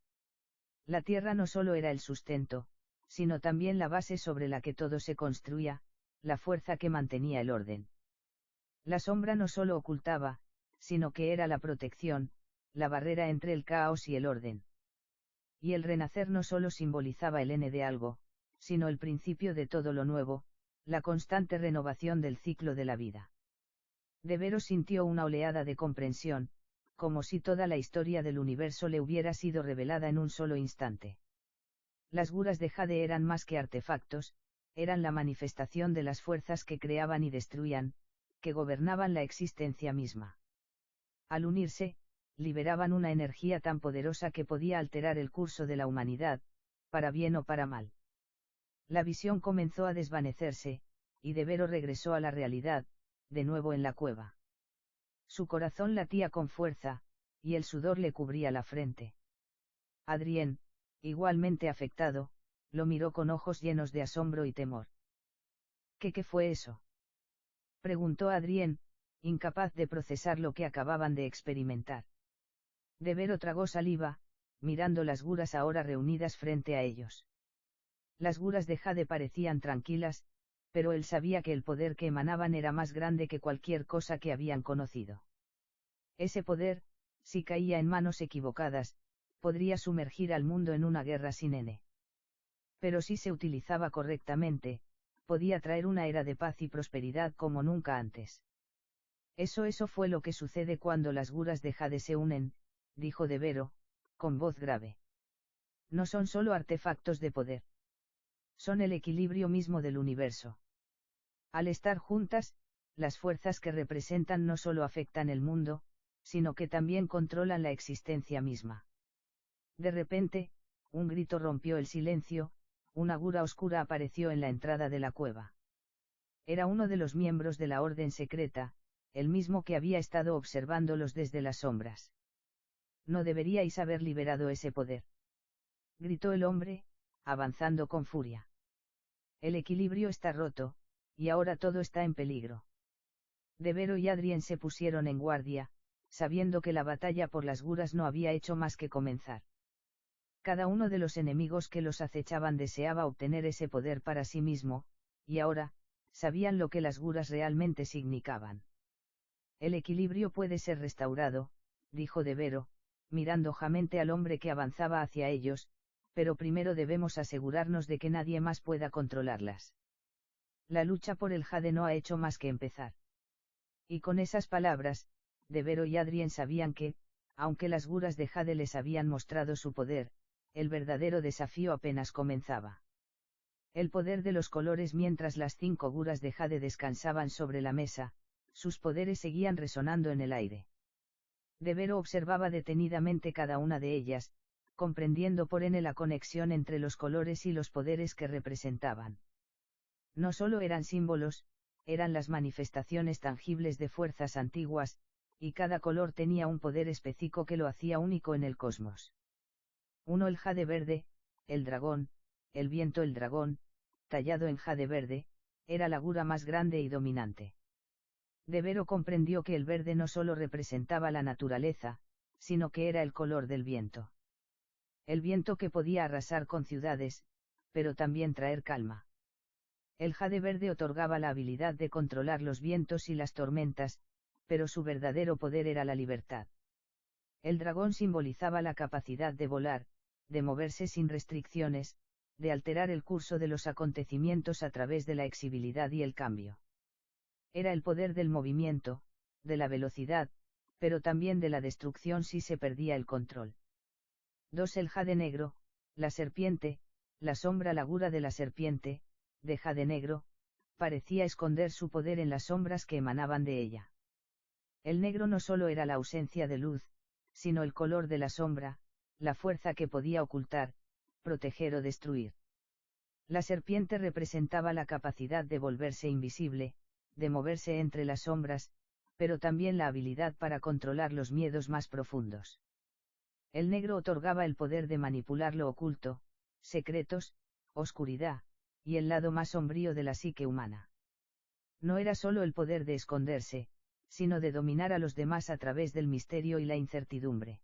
La tierra no solo era el sustento, sino también la base sobre la que todo se construía, la fuerza que mantenía el orden. La sombra no solo ocultaba, sino que era la protección, la barrera entre el caos y el orden. Y el renacer no solo simbolizaba el N de algo, sino el principio de todo lo nuevo, la constante renovación del ciclo de la vida. Devero sintió una oleada de comprensión, como si toda la historia del universo le hubiera sido revelada en un solo instante. Las guras de jade eran más que artefactos, eran la manifestación de las fuerzas que creaban y destruían, que gobernaban la existencia misma. Al unirse, liberaban una energía tan poderosa que podía alterar el curso de la humanidad, para bien o para mal. La visión comenzó a desvanecerse, y Devero regresó a la realidad, de nuevo en la cueva. Su corazón latía con fuerza, y el sudor le cubría la frente. Adrien, igualmente afectado, lo miró con ojos llenos de asombro y temor. ¿Qué fue eso?, preguntó Adrien, incapaz de procesar lo que acababan de experimentar. Devero tragó saliva, mirando las guras ahora reunidas frente a ellos. Las guras de jade parecían tranquilas, pero él sabía que el poder que emanaban era más grande que cualquier cosa que habían conocido. Ese poder, si caía en manos equivocadas, podría sumergir al mundo en una guerra sin N. Pero si se utilizaba correctamente, podía traer una era de paz y prosperidad como nunca antes. Eso fue lo que sucede cuando las guras de jade se unen, dijo Devero, con voz grave. No son solo artefactos de poder. Son el equilibrio mismo del universo. Al estar juntas, las fuerzas que representan no solo afectan el mundo, sino que también controlan la existencia misma. De repente, Un grito rompió el silencio, una gura oscura apareció en la entrada de la cueva. Era uno de los miembros de la orden secreta, el mismo que había estado observándolos desde las sombras. No deberíais haber liberado ese poder, gritó el hombre, avanzando con furia. El equilibrio está roto, y ahora todo está en peligro. Devero y Adrien se pusieron en guardia, sabiendo que la batalla por las guras no había hecho más que comenzar. Cada uno de los enemigos que los acechaban deseaba obtener ese poder para sí mismo, y ahora, sabían lo que las guras realmente significaban. El equilibrio puede ser restaurado, dijo Devero, mirando fijamente al hombre que avanzaba hacia ellos, pero primero debemos asegurarnos de que nadie más pueda controlarlas. La lucha por el jade no ha hecho más que empezar. Y con esas palabras, Devero y Adrien sabían que, aunque las guras de jade les habían mostrado su poder, el verdadero desafío apenas comenzaba. El poder de los colores. Mientras las 5 guras de jade descansaban sobre la mesa, sus poderes seguían resonando en el aire. Devero observaba detenidamente cada una de ellas, comprendiendo por ende la conexión entre los colores y los poderes que representaban. No solo eran símbolos, eran las manifestaciones tangibles de fuerzas antiguas, y cada color tenía un poder específico que lo hacía único en el cosmos. Uno, el jade verde, el dragón, el viento. El dragón, tallado en jade verde, era la gura más grande y dominante. Devero comprendió que el verde no solo representaba la naturaleza, sino que era el color del viento. El viento que podía arrasar con ciudades, pero también traer calma. El jade verde otorgaba la habilidad de controlar los vientos y las tormentas, pero su verdadero poder era la libertad. El dragón simbolizaba la capacidad de volar, de moverse sin restricciones, de alterar el curso de los acontecimientos a través de la exibilidad y el cambio. Era el poder del movimiento, de la velocidad, pero también de la destrucción si se perdía el control. 2. El jade negro, la serpiente, la sombra. La gura de la serpiente, de jade negro, parecía esconder su poder en las sombras que emanaban de ella. El negro no solo era la ausencia de luz, sino el color de la sombra, la fuerza que podía ocultar, proteger o destruir. La serpiente representaba la capacidad de volverse invisible, de moverse entre las sombras, pero también la habilidad para controlar los miedos más profundos. El negro otorgaba el poder de manipular lo oculto, secretos, oscuridad, y el lado más sombrío de la psique humana. No era solo el poder de esconderse, sino de dominar a los demás a través del misterio y la incertidumbre.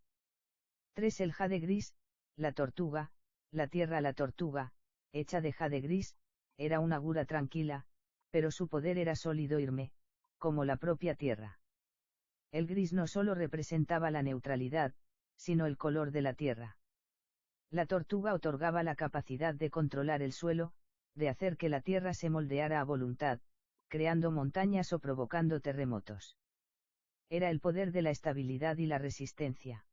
3. El jade gris, la tortuga, la tierra. La tortuga, hecha de jade gris, era una gura tranquila, pero su poder era sólido y firme, como la propia tierra. El gris no solo representaba la neutralidad, sino el color de la tierra. La tortuga otorgaba la capacidad de controlar el suelo, de hacer que la tierra se moldeara a voluntad, creando montañas o provocando terremotos. Era el poder de la estabilidad y la resistencia.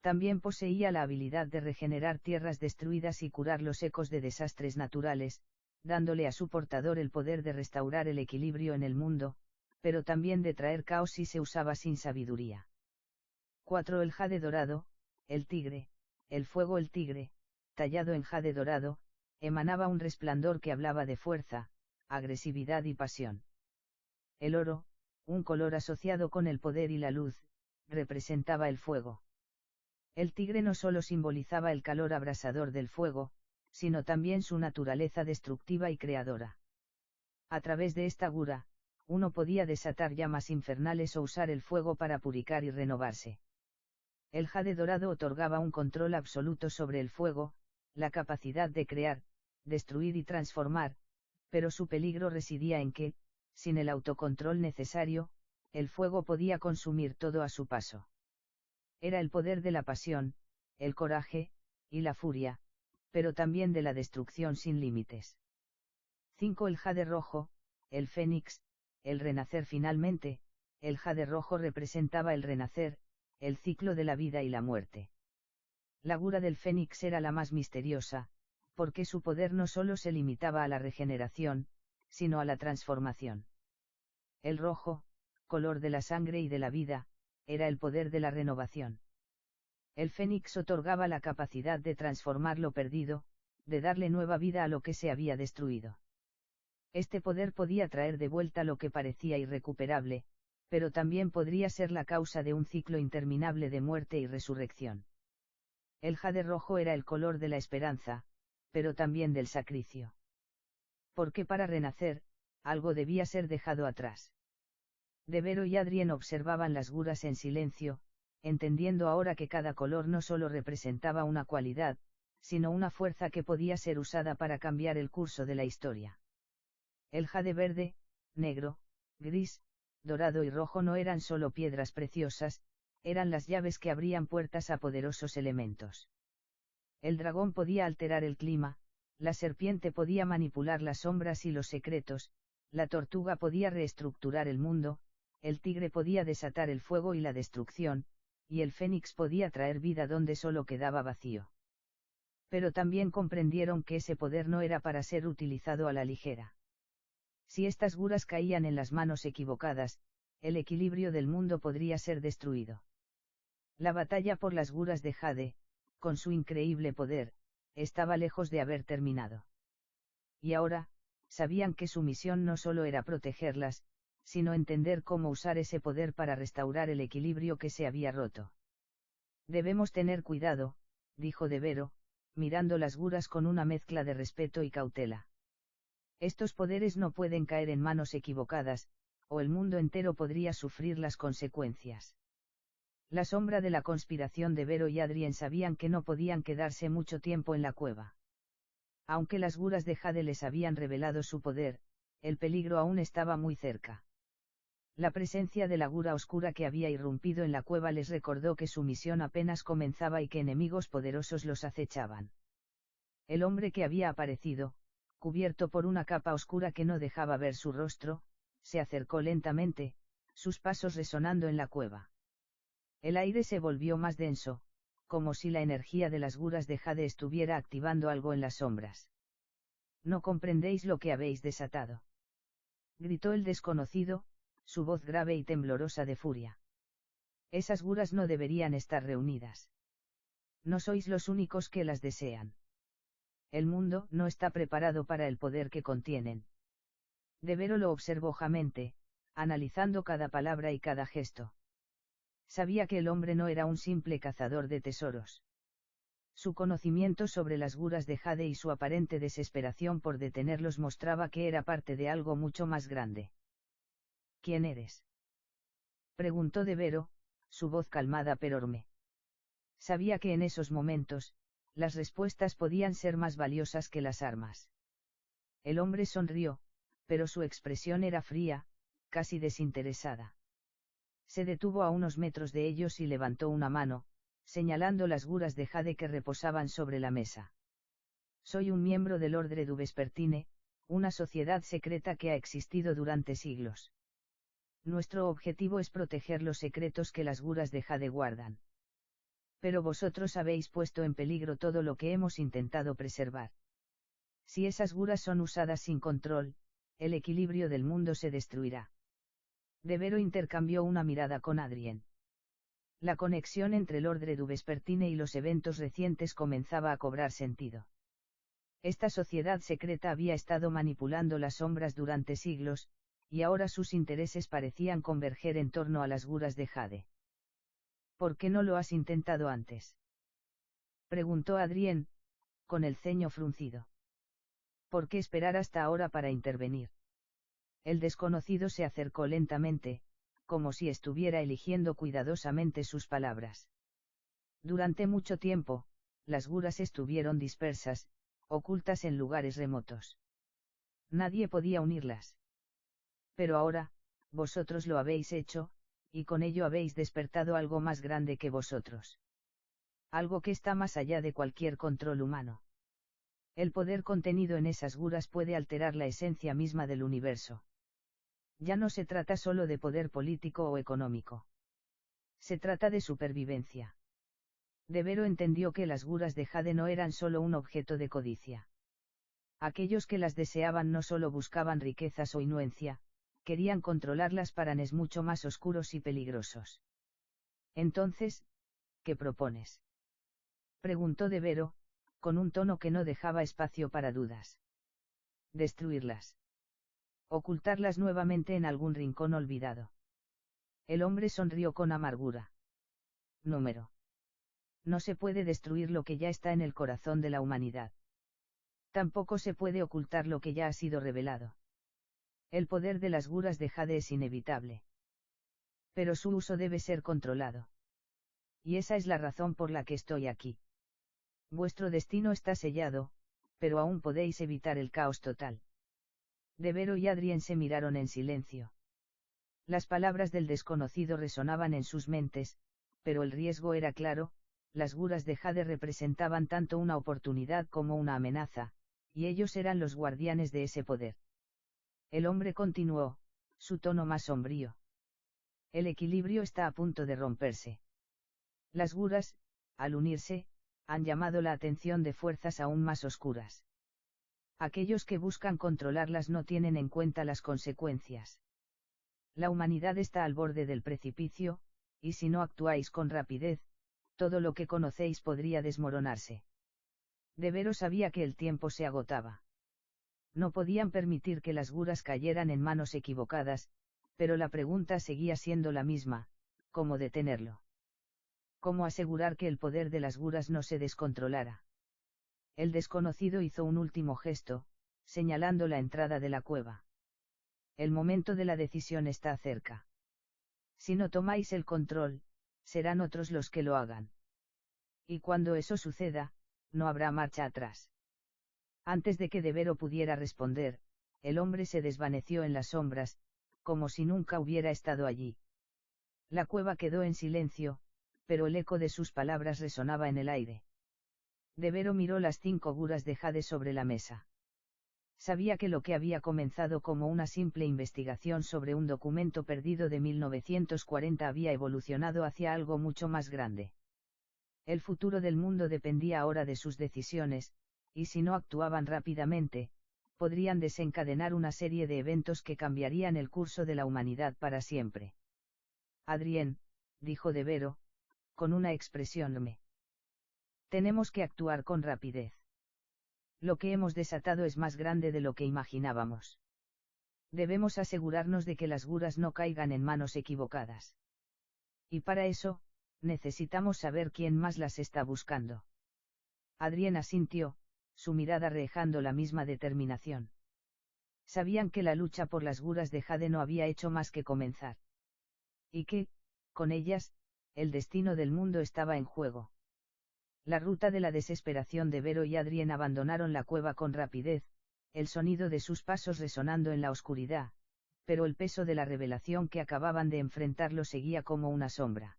También poseía la habilidad de regenerar tierras destruidas y curar los ecos de desastres naturales, dándole a su portador el poder de restaurar el equilibrio en el mundo, pero también de traer caos si se usaba sin sabiduría. 4. El jade dorado, el tigre, el fuego. El tigre, tallado en jade dorado, emanaba un resplandor que hablaba de fuerza, agresividad y pasión. El oro, un color asociado con el poder y la luz, representaba el fuego. El tigre no solo simbolizaba el calor abrasador del fuego, sino también su naturaleza destructiva y creadora. A través de esta gura, uno podía desatar llamas infernales o usar el fuego para purificar y renovarse. El jade dorado otorgaba un control absoluto sobre el fuego, la capacidad de crear, destruir y transformar, pero su peligro residía en que, sin el autocontrol necesario, el fuego podía consumir todo a su paso. Era el poder de la pasión, el coraje, y la furia, pero también de la destrucción sin límites. 5. El jade rojo, el fénix, el renacer. Finalmente, el jade rojo representaba el renacer, el ciclo de la vida y la muerte. La gura del fénix era la más misteriosa, porque su poder no solo se limitaba a la regeneración, sino a la transformación. El rojo, color de la sangre y de la vida, era el poder de la renovación. El fénix otorgaba la capacidad de transformar lo perdido, de darle nueva vida a lo que se había destruido. Este poder podía traer de vuelta lo que parecía irrecuperable, pero también podría ser la causa de un ciclo interminable de muerte y resurrección. El jade rojo era el color de la esperanza, pero también del sacrificio. Porque para renacer, algo debía ser dejado atrás. Devero y Adrien observaban las guras en silencio, entendiendo ahora que cada color no solo representaba una cualidad, sino una fuerza que podía ser usada para cambiar el curso de la historia. El jade verde, negro, gris, dorado y rojo no eran solo piedras preciosas, eran las llaves que abrían puertas a poderosos elementos. El dragón podía alterar el clima, la serpiente podía manipular las sombras y los secretos, la tortuga podía reestructurar el mundo, el tigre podía desatar el fuego y la destrucción, y el fénix podía traer vida donde solo quedaba vacío. Pero también comprendieron que ese poder no era para ser utilizado a la ligera. Si estas guras caían en las manos equivocadas, el equilibrio del mundo podría ser destruido. La batalla por las guras de jade, con su increíble poder, estaba lejos de haber terminado. Y ahora, sabían que su misión no solo era protegerlas, sino entender cómo usar ese poder para restaurar el equilibrio que se había roto. Debemos tener cuidado, dijo Devero, mirando las guras con una mezcla de respeto y cautela. Estos poderes no pueden caer en manos equivocadas, o el mundo entero podría sufrir las consecuencias. La sombra de la conspiración de Devero y Adrien sabían que no podían quedarse mucho tiempo en la cueva. Aunque las guras de jade les habían revelado su poder, el peligro aún estaba muy cerca. La presencia de la gura oscura que había irrumpido en la cueva les recordó que su misión apenas comenzaba y que enemigos poderosos los acechaban. El hombre que había aparecido, cubierto por una capa oscura que no dejaba ver su rostro, se acercó lentamente, sus pasos resonando en la cueva. El aire se volvió más denso, como si la energía de las guras de jade estuviera activando algo en las sombras. No comprendéis lo que habéis desatado, gritó el desconocido, su voz grave y temblorosa de furia. Esas guras no deberían estar reunidas. No sois los únicos que las desean. El mundo no está preparado para el poder que contienen. Devero lo observó jamente, analizando cada palabra y cada gesto. Sabía que el hombre no era un simple cazador de tesoros. Su conocimiento sobre las guras de jade y su aparente desesperación por detenerlos mostraba que era parte de algo mucho más grande. ¿Quién eres?, preguntó Devero, su voz calmada pero firme. Sabía que en esos momentos, las respuestas podían ser más valiosas que las armas. El hombre sonrió, pero su expresión era fría, casi desinteresada. Se detuvo a unos metros de ellos y levantó una mano, señalando las guras de jade que reposaban sobre la mesa. Soy un miembro del Ordre du Vespertine, una sociedad secreta que ha existido durante siglos. Nuestro objetivo es proteger los secretos que las guras de jade guardan. Pero vosotros habéis puesto en peligro todo lo que hemos intentado preservar. Si esas guras son usadas sin control, el equilibrio del mundo se destruirá. Devero intercambió una mirada con Adrien. La conexión entre el Ordre du Vespertine y los eventos recientes comenzaba a cobrar sentido. Esta sociedad secreta había estado manipulando las sombras durante siglos, y ahora sus intereses parecían converger en torno a las guras de jade. ¿Por qué no lo has intentado antes?, preguntó Adrien, con el ceño fruncido. ¿Por qué esperar hasta ahora para intervenir? El desconocido se acercó lentamente, como si estuviera eligiendo cuidadosamente sus palabras. Durante mucho tiempo, las guras estuvieron dispersas, ocultas en lugares remotos. Nadie podía unirlas. Pero ahora, vosotros lo habéis hecho, y con ello habéis despertado algo más grande que vosotros. Algo que está más allá de cualquier control humano. El poder contenido en esas guras puede alterar la esencia misma del universo. Ya no se trata solo de poder político o económico. Se trata de supervivencia. Devero entendió que las guras de jade no eran solo un objeto de codicia. Aquellos que las deseaban no solo buscaban riquezas o influencia, querían controlarlas para nes mucho más oscuros y peligrosos. Entonces, ¿qué propones? Preguntó de Vero, con un tono que no dejaba espacio para dudas. Destruirlas. Ocultarlas nuevamente en algún rincón olvidado. El hombre sonrió con amargura. Número. No se puede destruir lo que ya está en el corazón de la humanidad. Tampoco se puede ocultar lo que ya ha sido revelado. El poder de las guras de Jade es inevitable. Pero su uso debe ser controlado. Y esa es la razón por la que estoy aquí. Vuestro destino está sellado, pero aún podéis evitar el caos total. De Vero y Adrien se miraron en silencio. Las palabras del desconocido resonaban en sus mentes, pero el riesgo era claro, las guras de Jade representaban tanto una oportunidad como una amenaza, y ellos eran los guardianes de ese poder. El hombre continuó, su tono más sombrío. El equilibrio está a punto de romperse. Las guras, al unirse, han llamado la atención de fuerzas aún más oscuras. Aquellos que buscan controlarlas no tienen en cuenta las consecuencias. La humanidad está al borde del precipicio, y si no actuáis con rapidez, todo lo que conocéis podría desmoronarse. De Vero sabía que el tiempo se agotaba. No podían permitir que las guras cayeran en manos equivocadas, pero la pregunta seguía siendo la misma, ¿cómo detenerlo? ¿Cómo asegurar que el poder de las guras no se descontrolara? El desconocido hizo un último gesto, señalando la entrada de la cueva. El momento de la decisión está cerca. Si no tomáis el control, serán otros los que lo hagan. Y cuando eso suceda, no habrá marcha atrás. Antes de que De Vero pudiera responder, el hombre se desvaneció en las sombras, como si nunca hubiera estado allí. La cueva quedó en silencio, pero el eco de sus palabras resonaba en el aire. De Vero miró las 5 guras de Jade sobre la mesa. Sabía que lo que había comenzado como una simple investigación sobre un documento perdido de 1940 había evolucionado hacia algo mucho más grande. El futuro del mundo dependía ahora de sus decisiones, y si no actuaban rápidamente, podrían desencadenar una serie de eventos que cambiarían el curso de la humanidad para siempre. Adrien, dijo De Vero, con una expresión me. Tenemos que actuar con rapidez. Lo que hemos desatado es más grande de lo que imaginábamos. Debemos asegurarnos de que las guras no caigan en manos equivocadas. Y para eso, necesitamos saber quién más las está buscando. Adrien asintió, su mirada reflejando la misma determinación. Sabían que la lucha por las guras de Jade no había hecho más que comenzar. Y que, con ellas, el destino del mundo estaba en juego. La ruta de la desesperación de Vero y Adrien abandonaron la cueva con rapidez, el sonido de sus pasos resonando en la oscuridad, pero el peso de la revelación que acababan de enfrentar lo seguía como una sombra.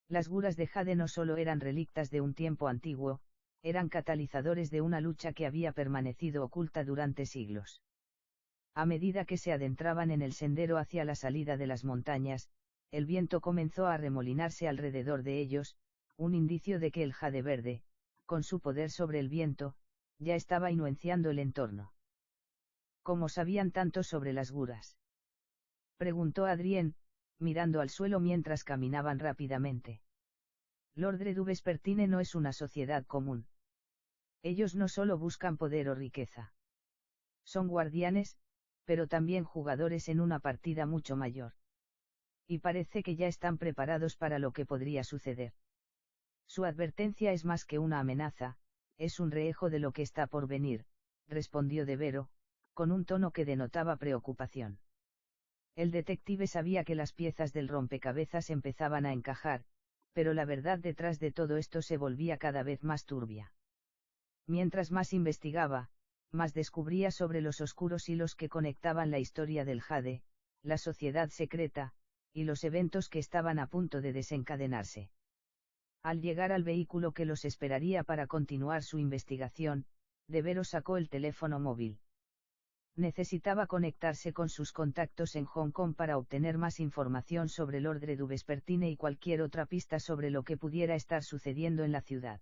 Las guras de Jade no solo eran relictas de un tiempo antiguo, eran catalizadores de una lucha que había permanecido oculta durante siglos. A medida que se adentraban en el sendero hacia la salida de las montañas, el viento comenzó a arremolinarse alrededor de ellos, un indicio de que el Jade verde, con su poder sobre el viento, ya estaba influenciando el entorno. ¿Cómo sabían tanto sobre las guras? Preguntó Adrien, mirando al suelo mientras caminaban rápidamente. L'Ordre du Vespertine no es una sociedad común. Ellos no solo buscan poder o riqueza. Son guardianes, pero también jugadores en una partida mucho mayor. Y parece que ya están preparados para lo que podría suceder. Su advertencia es más que una amenaza, es un reejo de lo que está por venir, respondió De Vero, con un tono que denotaba preocupación. El detective sabía que las piezas del rompecabezas empezaban a encajar, pero la verdad detrás de todo esto se volvía cada vez más turbia. Mientras más investigaba, más descubría sobre los oscuros hilos que conectaban la historia del Jade, la sociedad secreta, y los eventos que estaban a punto de desencadenarse. Al llegar al vehículo que los esperaría para continuar su investigación, De Vero sacó el teléfono móvil. Necesitaba conectarse con sus contactos en Hong Kong para obtener más información sobre l'Ordre du Vespertine y cualquier otra pista sobre lo que pudiera estar sucediendo en la ciudad.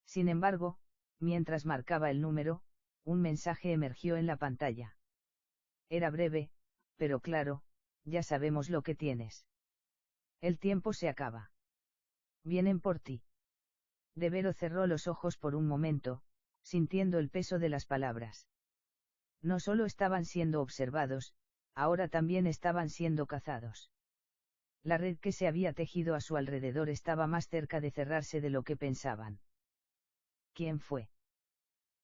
Sin embargo, mientras marcaba el número, un mensaje emergió en la pantalla. Era breve, pero claro, ya sabemos lo que tienes. El tiempo se acaba. Vienen por ti. Devero cerró los ojos por un momento, sintiendo el peso de las palabras. No solo estaban siendo observados, ahora también estaban siendo cazados. La red que se había tejido a su alrededor estaba más cerca de cerrarse de lo que pensaban. ¿Quién fue?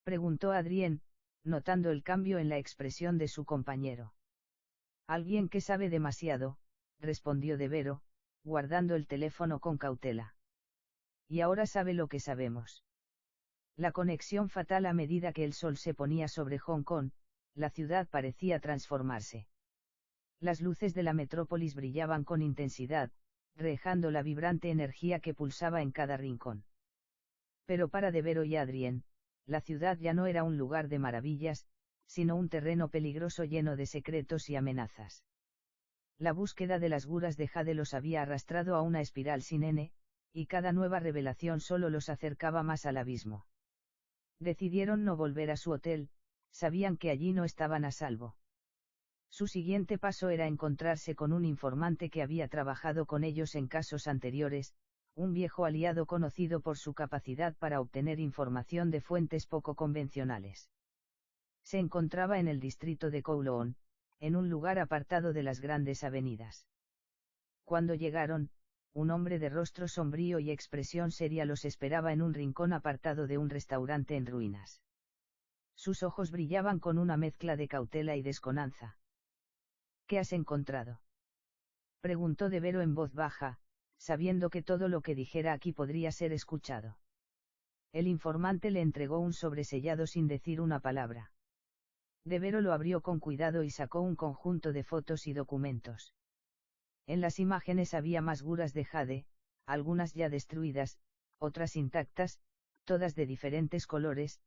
Preguntó Adrien, notando el cambio en la expresión de su compañero. Alguien que sabe demasiado, respondió Devero, guardando el teléfono con cautela. Y ahora sabe lo que sabemos. La conexión fatal a medida que el sol se ponía sobre Hong Kong, la ciudad parecía transformarse. Las luces de la metrópolis brillaban con intensidad, reflejando la vibrante energía que pulsaba en cada rincón. Pero para Devero y Adrien, la ciudad ya no era un lugar de maravillas, sino un terreno peligroso lleno de secretos y amenazas. La búsqueda de las guras de Jade los había arrastrado a una espiral sin N, y cada nueva revelación solo los acercaba más al abismo. Decidieron no volver a su hotel, sabían que allí no estaban a salvo. Su siguiente paso era encontrarse con un informante que había trabajado con ellos en casos anteriores, un viejo aliado conocido por su capacidad para obtener información de fuentes poco convencionales. Se encontraba en el distrito de Kowloon, en un lugar apartado de las grandes avenidas. Cuando llegaron, un hombre de rostro sombrío y expresión seria los esperaba en un rincón apartado de un restaurante en ruinas. Sus ojos brillaban con una mezcla de cautela y desconfianza. ¿Qué has encontrado? Preguntó Devero en voz baja, sabiendo que todo lo que dijera aquí podría ser escuchado. El informante le entregó un sobresellado sin decir una palabra. Devero lo abrió con cuidado y sacó un conjunto de fotos y documentos. En las imágenes había más guras de Jade, algunas ya destruidas, otras intactas, todas de diferentes colores,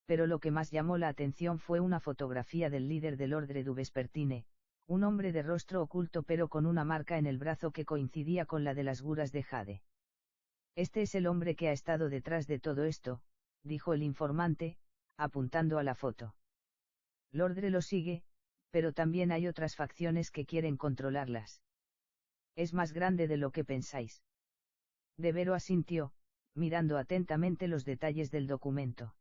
pero lo que más llamó la atención fue una fotografía del líder del Ordre du Vespertine, un hombre de rostro oculto pero con una marca en el brazo que coincidía con la de las guras de Jade. Este es el hombre que ha estado detrás de todo esto, dijo el informante, apuntando a la foto. El Ordre lo sigue, pero también hay otras facciones que quieren controlarlas. Es más grande de lo que pensáis. Devero asintió, mirando atentamente los detalles del documento.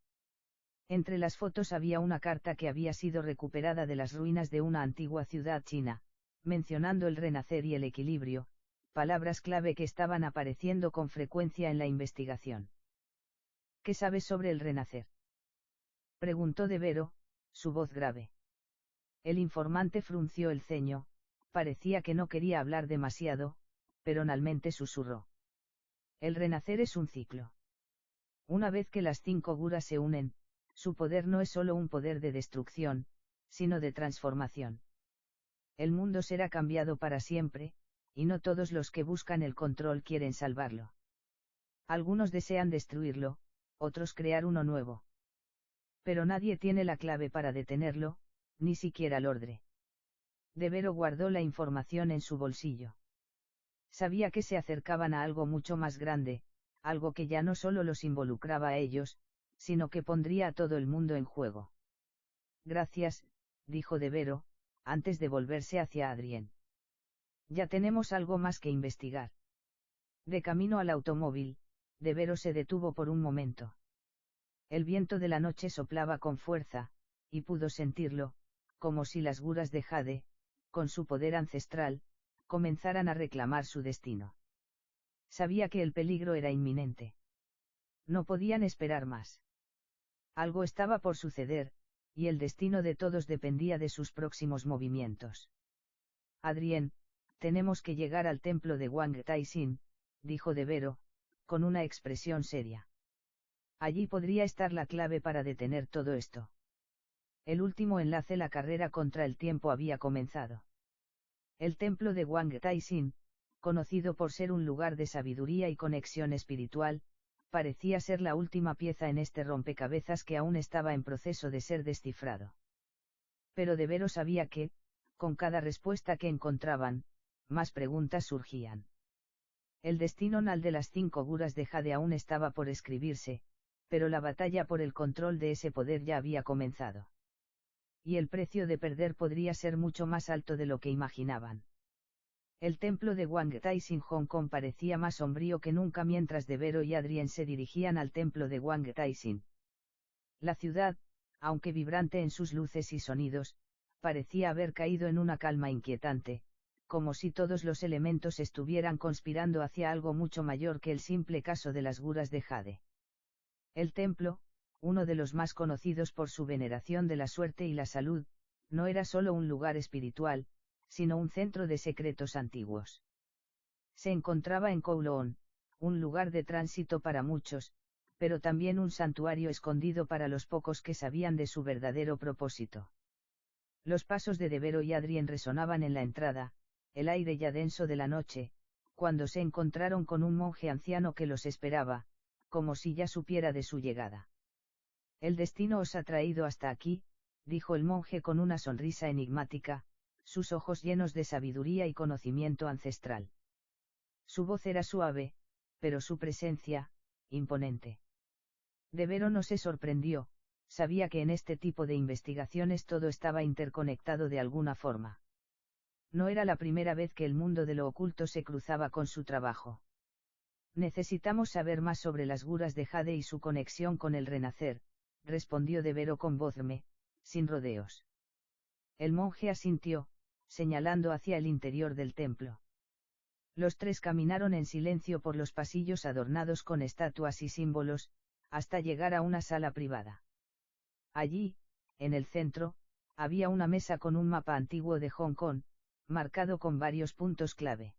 Entre las fotos había una carta que había sido recuperada de las ruinas de una antigua ciudad china, mencionando el renacer y el equilibrio, palabras clave que estaban apareciendo con frecuencia en la investigación. ¿Qué sabes sobre el renacer? Preguntó Devero, su voz grave. El informante frunció el ceño, parecía que no quería hablar demasiado, pero finalmente susurró. El renacer es un ciclo. Una vez que las 5 guras se unen, su poder no es solo un poder de destrucción, sino de transformación. El mundo será cambiado para siempre, y no todos los que buscan el control quieren salvarlo. Algunos desean destruirlo, otros crear uno nuevo. Pero nadie tiene la clave para detenerlo, ni siquiera el Ordre. Devero guardó la información en su bolsillo. Sabía que se acercaban a algo mucho más grande, algo que ya no solo los involucraba a ellos, sino que pondría a todo el mundo en juego. Gracias, dijo Devero, antes de volverse hacia Adrien. Ya tenemos algo más que investigar. De camino al automóvil, Devero se detuvo por un momento. El viento de la noche soplaba con fuerza, y pudo sentirlo, como si las guras de Jade, con su poder ancestral, comenzaran a reclamar su destino. Sabía que el peligro era inminente. No podían esperar más. Algo estaba por suceder, y el destino de todos dependía de sus próximos movimientos. Adrien, tenemos que llegar al templo de Wang Tai-sin, dijo Devero, con una expresión seria. Allí podría estar la clave para detener todo esto. El último enlace, la carrera contra el tiempo, había comenzado. El templo de Wang Tai-sin, conocido por ser un lugar de sabiduría y conexión espiritual, parecía ser la última pieza en este rompecabezas que aún estaba en proceso de ser descifrado. Pero Devero sabía que, con cada respuesta que encontraban, más preguntas surgían. El destino final de las 5 guras de Jade aún estaba por escribirse, pero la batalla por el control de ese poder ya había comenzado. Y el precio de perder podría ser mucho más alto de lo que imaginaban. El templo de Wang Tais en Hong Kong parecía más sombrío que nunca mientras Devero y Adrien se dirigían al templo de Wang Taisin. La ciudad, aunque vibrante en sus luces y sonidos, parecía haber caído en una calma inquietante, como si todos los elementos estuvieran conspirando hacia algo mucho mayor que el simple caso de las guras de jade. El templo, uno de los más conocidos por su veneración de la suerte y la salud, no era solo un lugar espiritual, sino un centro de secretos antiguos. Se encontraba en Kowloon, un lugar de tránsito para muchos, pero también un santuario escondido para los pocos que sabían de su verdadero propósito. Los pasos de Devero y Adrien resonaban en la entrada, el aire ya denso de la noche, cuando se encontraron con un monje anciano que los esperaba, como si ya supiera de su llegada. El destino os ha traído hasta aquí, dijo el monje con una sonrisa enigmática, sus ojos llenos de sabiduría y conocimiento ancestral. Su voz era suave, pero su presencia, imponente. Devero no se sorprendió, sabía que en este tipo de investigaciones todo estaba interconectado de alguna forma. No era la primera vez que el mundo de lo oculto se cruzaba con su trabajo. Necesitamos saber más sobre las guras de jade y su conexión con el renacer, respondió Devero con voz sin rodeos. El monje asintió, señalando hacia el interior del templo. Los tres caminaron en silencio por los pasillos adornados con estatuas y símbolos, hasta llegar a una sala privada. Allí, en el centro, había una mesa con un mapa antiguo de Hong Kong, marcado con varios puntos clave.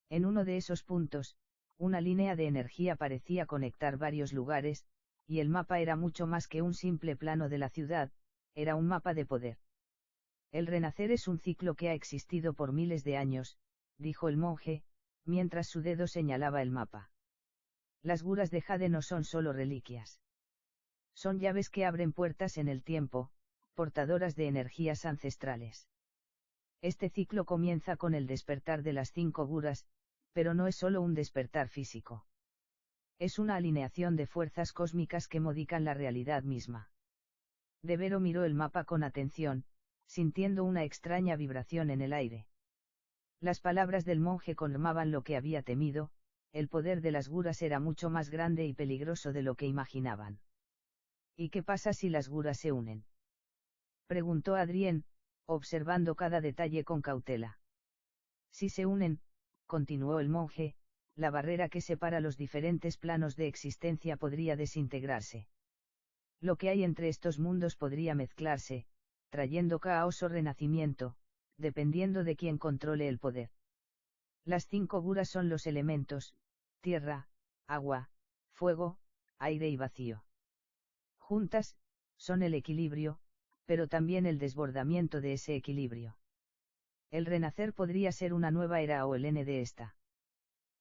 En uno de esos puntos, una línea de energía parecía conectar varios lugares, y el mapa era mucho más que un simple plano de la ciudad, era un mapa de poder. El renacer es un ciclo que ha existido por miles de años, dijo el monje, mientras su dedo señalaba el mapa. Las guras de jade no son solo reliquias. Son llaves que abren puertas en el tiempo, portadoras de energías ancestrales. Este ciclo comienza con el despertar de las 5 guras, pero no es solo un despertar físico. Es una alineación de fuerzas cósmicas que modifican la realidad misma. Devero miró el mapa con atención, sintiendo una extraña vibración en el aire. Las palabras del monje confirmaban lo que había temido, el poder de las guras era mucho más grande y peligroso de lo que imaginaban. ¿Y qué pasa si las guras se unen?, preguntó Adrien, observando cada detalle con cautela. Si se unen, continuó el monje, la barrera que separa los diferentes planos de existencia podría desintegrarse. Lo que hay entre estos mundos podría mezclarse, trayendo caos o renacimiento, dependiendo de quién controle el poder. Las 5 guras son los elementos: tierra, agua, fuego, aire y vacío. Juntas, son el equilibrio, pero también el desbordamiento de ese equilibrio. El renacer podría ser una nueva era o el N de esta.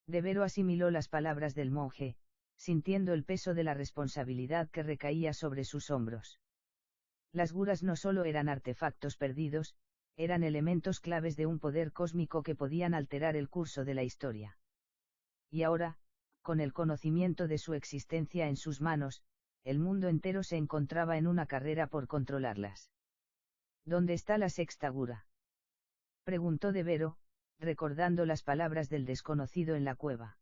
Devero asimiló las palabras del monje, sintiendo el peso de la responsabilidad que recaía sobre sus hombros. Las guras no solo eran artefactos perdidos, eran elementos claves de un poder cósmico que podían alterar el curso de la historia. Y ahora, con el conocimiento de su existencia en sus manos, el mundo entero se encontraba en una carrera por controlarlas. ¿Dónde está la sexta gura?, preguntó Devero, recordando las palabras del desconocido en la cueva.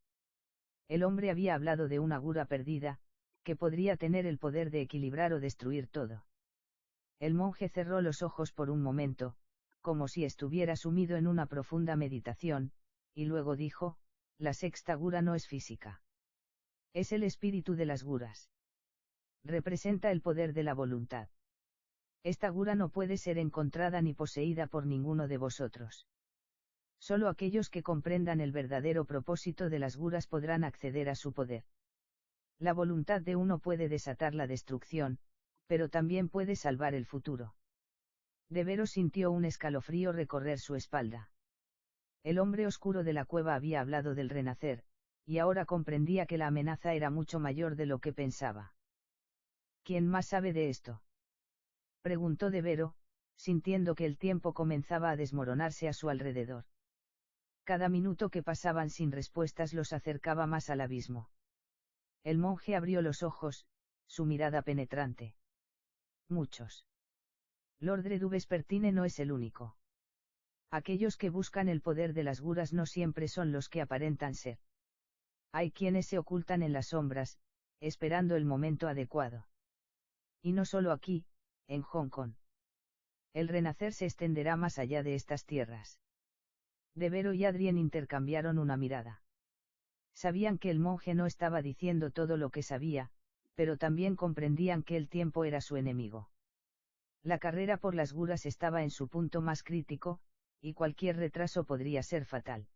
El hombre había hablado de una gura perdida, que podría tener el poder de equilibrar o destruir todo. El monje cerró los ojos por un momento, como si estuviera sumido en una profunda meditación, y luego dijo: la sexta gura no es física. Es el espíritu de las guras. Representa el poder de la voluntad. Esta gura no puede ser encontrada ni poseída por ninguno de vosotros. Solo aquellos que comprendan el verdadero propósito de las guras podrán acceder a su poder. La voluntad de uno puede desatar la destrucción, pero también puede salvar el futuro. Devero sintió un escalofrío recorrer su espalda. El hombre oscuro de la cueva había hablado del renacer, y ahora comprendía que la amenaza era mucho mayor de lo que pensaba. ¿Quién más sabe de esto?, preguntó Devero, sintiendo que el tiempo comenzaba a desmoronarse a su alrededor. Cada minuto que pasaban sin respuestas los acercaba más al abismo. El monje abrió los ojos, su mirada penetrante. Muchos. Lord du Vespertine no es el único. Aquellos que buscan el poder de las guras no siempre son los que aparentan ser. Hay quienes se ocultan en las sombras, esperando el momento adecuado. Y no solo aquí, en Hong Kong. El renacer se extenderá más allá de estas tierras. Devero y Adrien intercambiaron una mirada. Sabían que el monje no estaba diciendo todo lo que sabía, pero también comprendían que el tiempo era su enemigo. La carrera por las guras estaba en su punto más crítico, y cualquier retraso podría ser fatal.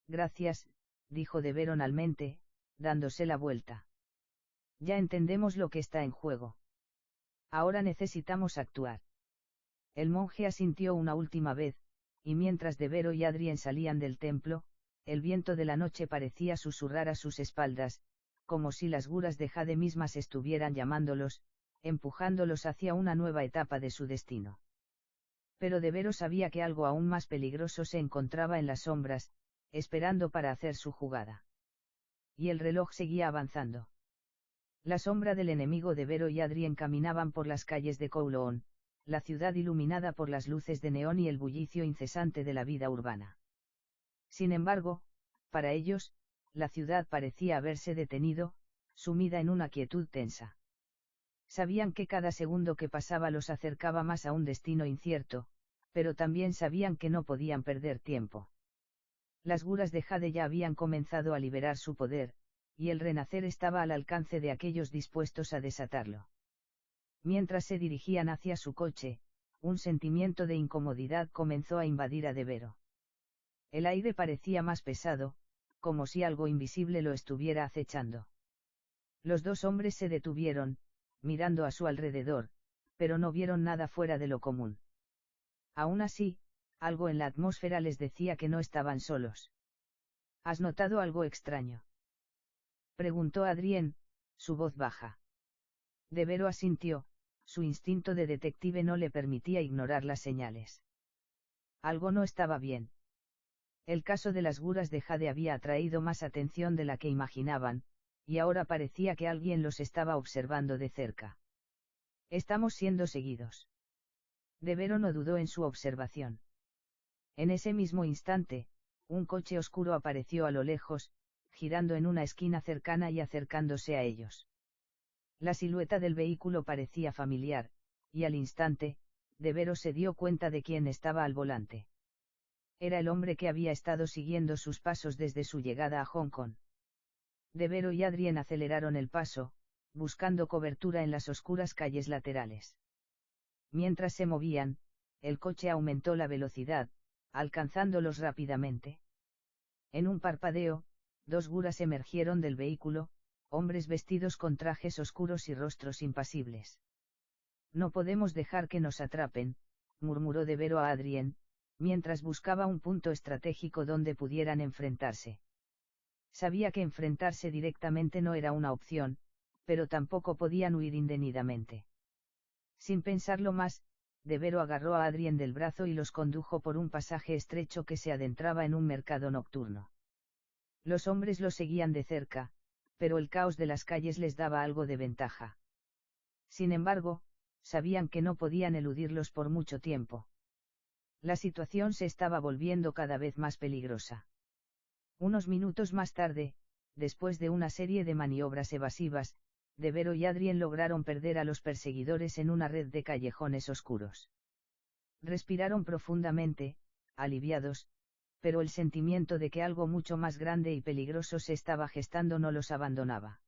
Gracias, dijo Devero finalmente, dándose la vuelta. Ya entendemos lo que está en juego. Ahora necesitamos actuar. El monje asintió una última vez, y mientras Devero y Adrien salían del templo, el viento de la noche parecía susurrar a sus espaldas, como si las guras de Jade mismas estuvieran llamándolos, empujándolos hacia una nueva etapa de su destino. Pero Devero sabía que algo aún más peligroso se encontraba en las sombras, esperando para hacer su jugada. Y el reloj seguía avanzando. La sombra del enemigo de Devero y Adrien caminaban por las calles de Kowloon, la ciudad iluminada por las luces de neón y el bullicio incesante de la vida urbana. Sin embargo, para ellos, la ciudad parecía haberse detenido, sumida en una quietud tensa. Sabían que cada segundo que pasaba los acercaba más a un destino incierto, pero también sabían que no podían perder tiempo. Las guras de Jade ya habían comenzado a liberar su poder, y el renacer estaba al alcance de aquellos dispuestos a desatarlo. Mientras se dirigían hacia su coche, un sentimiento de incomodidad comenzó a invadir a Devero. El aire parecía más pesado, como si algo invisible lo estuviera acechando. Los dos hombres se detuvieron, mirando a su alrededor, pero no vieron nada fuera de lo común. Aún así, algo en la atmósfera les decía que no estaban solos. ¿Has notado algo extraño?, preguntó Adrien, su voz baja. Devero asintió, su instinto de detective no le permitía ignorar las señales. Algo no estaba bien. El caso de las guras de Jade había atraído más atención de la que imaginaban, y ahora parecía que alguien los estaba observando de cerca. Estamos siendo seguidos. Devero no dudó en su observación. En ese mismo instante, un coche oscuro apareció a lo lejos, girando en una esquina cercana y acercándose a ellos. La silueta del vehículo parecía familiar, y al instante, Devero se dio cuenta de quién estaba al volante. Era el hombre que había estado siguiendo sus pasos desde su llegada a Hong Kong. Devero y Adrien aceleraron el paso, buscando cobertura en las oscuras calles laterales. Mientras se movían, el coche aumentó la velocidad, alcanzándolos rápidamente. En un parpadeo, dos guras emergieron del vehículo, hombres vestidos con trajes oscuros y rostros impasibles. No podemos dejar que nos atrapen, murmuró Devero a Adrien, mientras buscaba un punto estratégico donde pudieran enfrentarse. Sabía que enfrentarse directamente no era una opción, pero tampoco podían huir indefinidamente. Sin pensarlo más, Devero agarró a Adrien del brazo y los condujo por un pasaje estrecho que se adentraba en un mercado nocturno. Los hombres lo seguían de cerca, pero el caos de las calles les daba algo de ventaja. Sin embargo, sabían que no podían eludirlos por mucho tiempo. La situación se estaba volviendo cada vez más peligrosa. Unos minutos más tarde, después de una serie de maniobras evasivas, Devero y Adrien lograron perder a los perseguidores en una red de callejones oscuros. Respiraron profundamente, aliviados, pero el sentimiento de que algo mucho más grande y peligroso se estaba gestando no los abandonaba.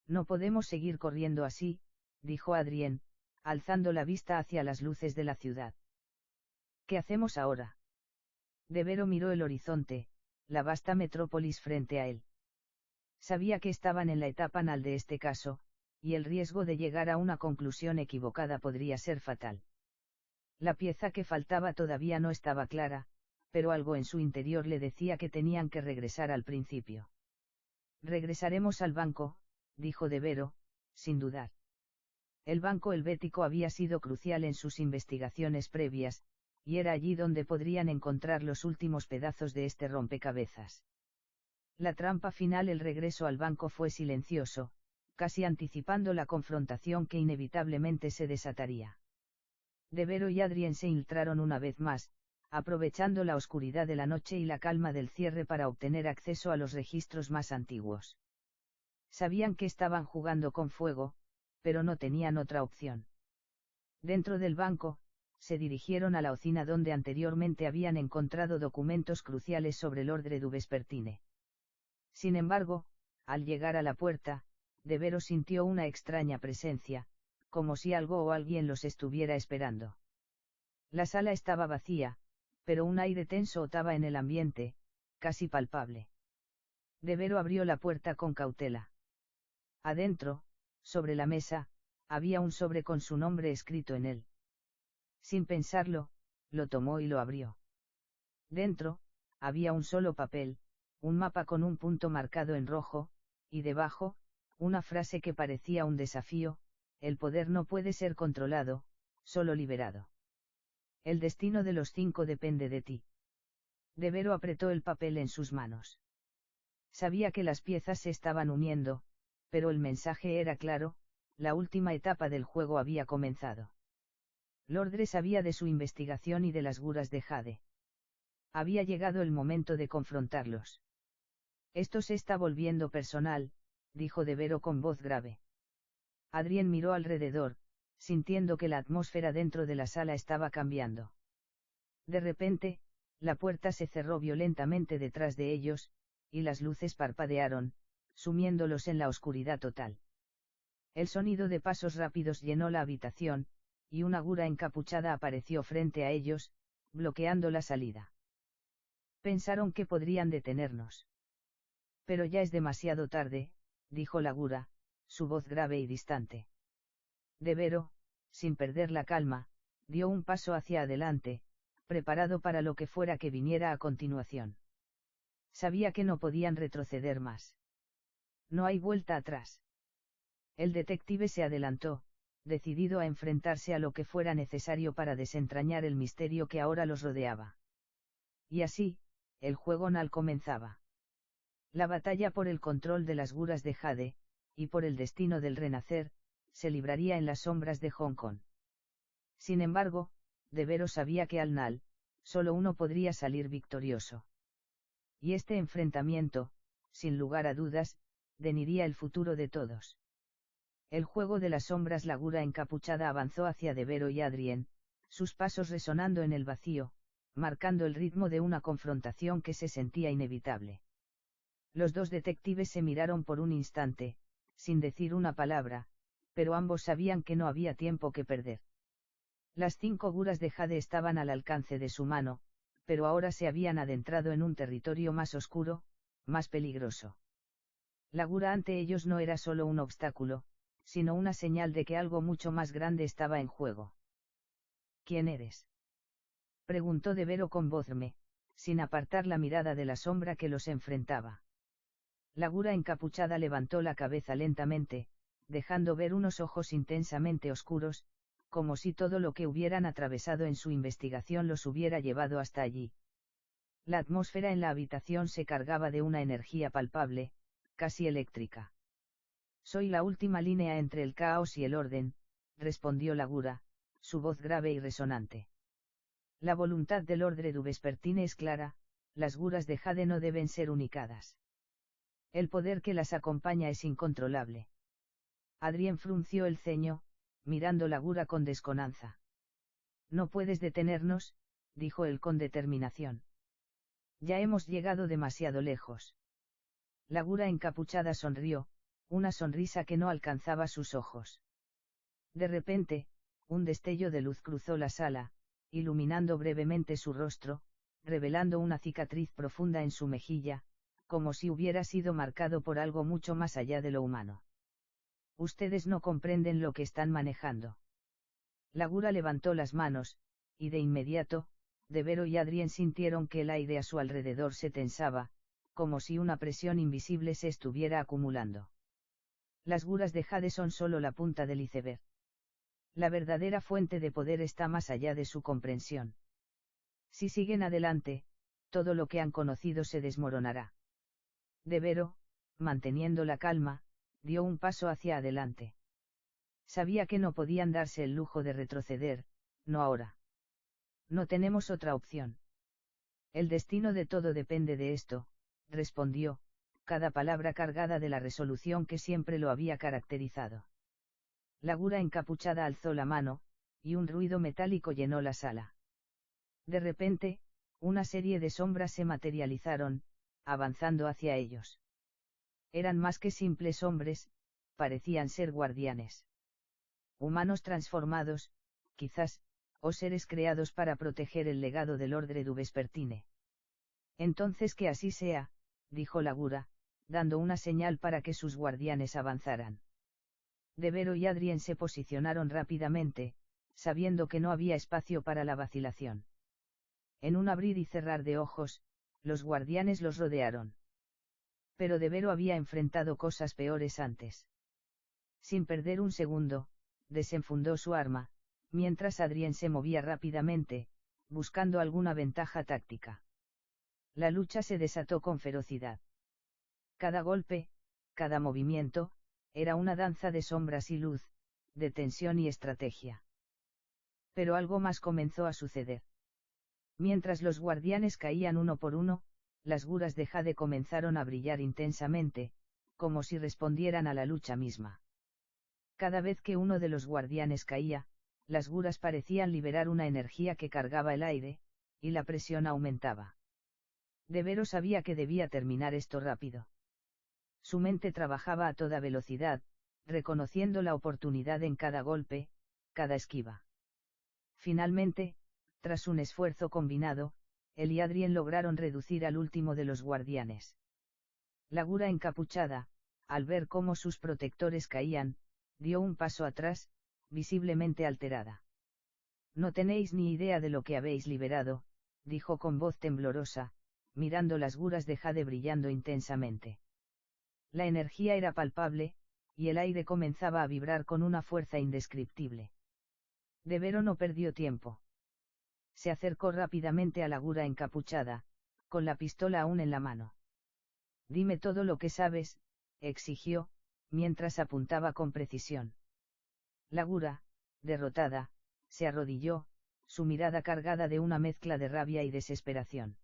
No podemos seguir corriendo así, dijo Adrien, alzando la vista hacia las luces de la ciudad. ¿Qué hacemos ahora? Devero miró el horizonte, la vasta metrópolis frente a él. Sabía que estaban en la etapa final de este caso, y el riesgo de llegar a una conclusión equivocada podría ser fatal. La pieza que faltaba todavía no estaba clara, pero algo en su interior le decía que tenían que regresar al principio. Regresaremos al banco, dijo Devero, sin dudar. El banco helvético había sido crucial en sus investigaciones previas, y era allí donde podrían encontrar los últimos pedazos de este rompecabezas. La trampa final, el regreso al banco, fue silencioso, casi anticipando la confrontación que inevitablemente se desataría. Devero y Adrien se infiltraron una vez más, aprovechando la oscuridad de la noche y la calma del cierre para obtener acceso a los registros más antiguos. Sabían que estaban jugando con fuego, pero no tenían otra opción. Dentro del banco, se dirigieron a la oficina donde anteriormente habían encontrado documentos cruciales sobre el Ordre du Vespertine. Sin embargo, al llegar a la puerta, Devero sintió una extraña presencia, como si algo o alguien los estuviera esperando. La sala estaba vacía, pero un aire tenso otaba en el ambiente, casi palpable. Devero abrió la puerta con cautela. Adentro, sobre la mesa, había un sobre con su nombre escrito en él. Sin pensarlo, lo tomó y lo abrió. Dentro, había un solo papel, un mapa con un punto marcado en rojo, y debajo, una frase que parecía un desafío: el poder no puede ser controlado, solo liberado. El destino de los 5 depende de ti. Devero apretó el papel en sus manos. Sabía que las piezas se estaban uniendo, pero el mensaje era claro: la última etapa del juego había comenzado. Lordre sabía de su investigación y de las guras de Jade. Había llegado el momento de confrontarlos. Esto se está volviendo personal, dijo Devero con voz grave. Adrien miró alrededor, sintiendo que la atmósfera dentro de la sala estaba cambiando. De repente, la puerta se cerró violentamente detrás de ellos, y las luces parpadearon, sumiéndolos en la oscuridad total. El sonido de pasos rápidos llenó la habitación, y una gura encapuchada apareció frente a ellos, bloqueando la salida. Pensaron que podrían detenernos. Pero ya es demasiado tarde, dijo la gura, su voz grave y distante. Devero, sin perder la calma, dio un paso hacia adelante, preparado para lo que fuera que viniera a continuación. Sabía que no podían retroceder más. No hay vuelta atrás. El detective se adelantó, decidido a enfrentarse a lo que fuera necesario para desentrañar el misterio que ahora los rodeaba. Y así, el juego nal comenzaba. La batalla por el control de las guras de Jade, y por el destino del renacer, se libraría en las sombras de Hong Kong. Sin embargo, Devero sabía que al nal, solo uno podría salir victorioso. Y este enfrentamiento, sin lugar a dudas, definiría el futuro de todos. El juego de las sombras. La gura encapuchada avanzó hacia Devero y Adrien, sus pasos resonando en el vacío, marcando el ritmo de una confrontación que se sentía inevitable. Los dos detectives se miraron por un instante, sin decir una palabra, pero ambos sabían que no había tiempo que perder. Las 5 guras de Jade estaban al alcance de su mano, pero ahora se habían adentrado en un territorio más oscuro, más peligroso. La gura ante ellos no era solo un obstáculo, sino una señal de que algo mucho más grande estaba en juego. ¿Quién eres?, preguntó Devero con voz firme, sin apartar la mirada de la sombra que los enfrentaba. La gura encapuchada levantó la cabeza lentamente, dejando ver unos ojos intensamente oscuros, como si todo lo que hubieran atravesado en su investigación los hubiera llevado hasta allí. La atmósfera en la habitación se cargaba de una energía palpable, casi eléctrica. Soy la última línea entre el caos y el orden, respondió la gura, su voz grave y resonante. La voluntad del Ordre du Vespertine es clara: las guras de Jade no deben ser unicadas. El poder que las acompaña es incontrolable. Adrien frunció el ceño, mirando la gura con desconfianza. No puedes detenernos, dijo él con determinación. Ya hemos llegado demasiado lejos. La gura encapuchada sonrió, una sonrisa que no alcanzaba sus ojos. De repente, un destello de luz cruzó la sala, iluminando brevemente su rostro, revelando una cicatriz profunda en su mejilla, como si hubiera sido marcado por algo mucho más allá de lo humano. Ustedes no comprenden lo que están manejando. La gura levantó las manos, y de inmediato, Devero y Adrien sintieron que el aire a su alrededor se tensaba, como si una presión invisible se estuviera acumulando. Las guras de Jade son solo la punta del iceberg. La verdadera fuente de poder está más allá de su comprensión. Si siguen adelante, todo lo que han conocido se desmoronará. Devero, manteniendo la calma, dio un paso hacia adelante. Sabía que no podían darse el lujo de retroceder, no ahora. No tenemos otra opción. El destino de todo depende de esto, respondió, cada palabra cargada de la resolución que siempre lo había caracterizado. La gura encapuchada alzó la mano, y un ruido metálico llenó la sala. De repente, una serie de sombras se materializaron, avanzando hacia ellos. Eran más que simples hombres, parecían ser guardianes. Humanos transformados, quizás, o seres creados para proteger el legado del Ordre du Vespertine. Entonces que así sea, dijo la gura, dando una señal para que sus guardianes avanzaran. Devero y Adrien se posicionaron rápidamente, sabiendo que no había espacio para la vacilación. En un abrir y cerrar de ojos, los guardianes los rodearon. Pero Devero había enfrentado cosas peores antes. Sin perder un segundo, desenfundó su arma, mientras Adrien se movía rápidamente, buscando alguna ventaja táctica. La lucha se desató con ferocidad. Cada golpe, cada movimiento, era una danza de sombras y luz, de tensión y estrategia. Pero algo más comenzó a suceder. Mientras los guardianes caían uno por uno, las guras de Jade comenzaron a brillar intensamente, como si respondieran a la lucha misma. Cada vez que uno de los guardianes caía, las guras parecían liberar una energía que cargaba el aire, y la presión aumentaba. Devero sabía que debía terminar esto rápido. Su mente trabajaba a toda velocidad, reconociendo la oportunidad en cada golpe, cada esquiva. Finalmente, tras un esfuerzo combinado, él y Adrien lograron reducir al último de los guardianes. La gura encapuchada, al ver cómo sus protectores caían, dio un paso atrás, visiblemente alterada. No tenéis ni idea de lo que habéis liberado, dijo con voz temblorosa, mirando las guras de Jade brillando intensamente. La energía era palpable, y el aire comenzaba a vibrar con una fuerza indescriptible. Devero no perdió tiempo. Se acercó rápidamente a la gura encapuchada, con la pistola aún en la mano. Dime todo lo que sabes, exigió, mientras apuntaba con precisión. La gura, derrotada, se arrodilló, su mirada cargada de una mezcla de rabia y desesperación.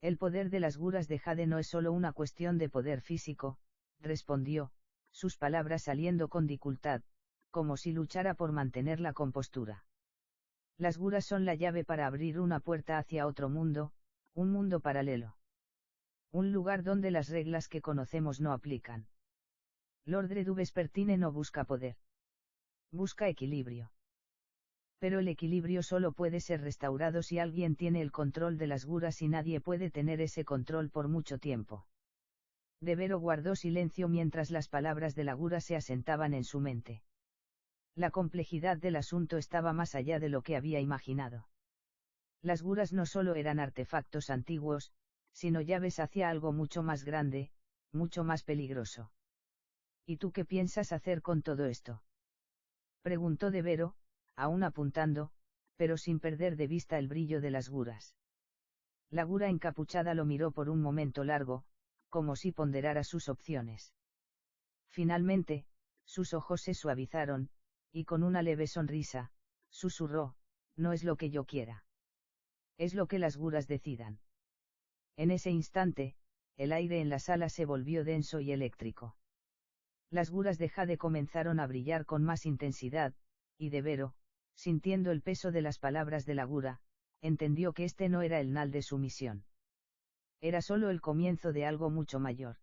El poder de las guras de Jade no es solo una cuestión de poder físico, respondió, sus palabras saliendo con dificultad, como si luchara por mantener la compostura. Las guras son la llave para abrir una puerta hacia otro mundo, un mundo paralelo. Un lugar donde las reglas que conocemos no aplican. L'Ordre du Vespertine no busca poder. Busca equilibrio. Pero el equilibrio solo puede ser restaurado si alguien tiene el control de las guras y nadie puede tener ese control por mucho tiempo. Devero guardó silencio mientras las palabras de la gura se asentaban en su mente. La complejidad del asunto estaba más allá de lo que había imaginado. Las guras no solo eran artefactos antiguos, sino llaves hacia algo mucho más grande, mucho más peligroso. ¿Y tú qué piensas hacer con todo esto?, preguntó Devero, aún apuntando, pero sin perder de vista el brillo de las guras. La gura encapuchada lo miró por un momento largo, como si ponderara sus opciones. Finalmente, sus ojos se suavizaron, y con una leve sonrisa, susurró, no es lo que yo quiera. Es lo que las guras decidan. En ese instante, el aire en la sala se volvió denso y eléctrico. Las guras de Jade comenzaron a brillar con más intensidad, y Devero, sintiendo el peso de las palabras de la gura, entendió que este no era el nal de su misión. Era solo el comienzo de algo mucho mayor.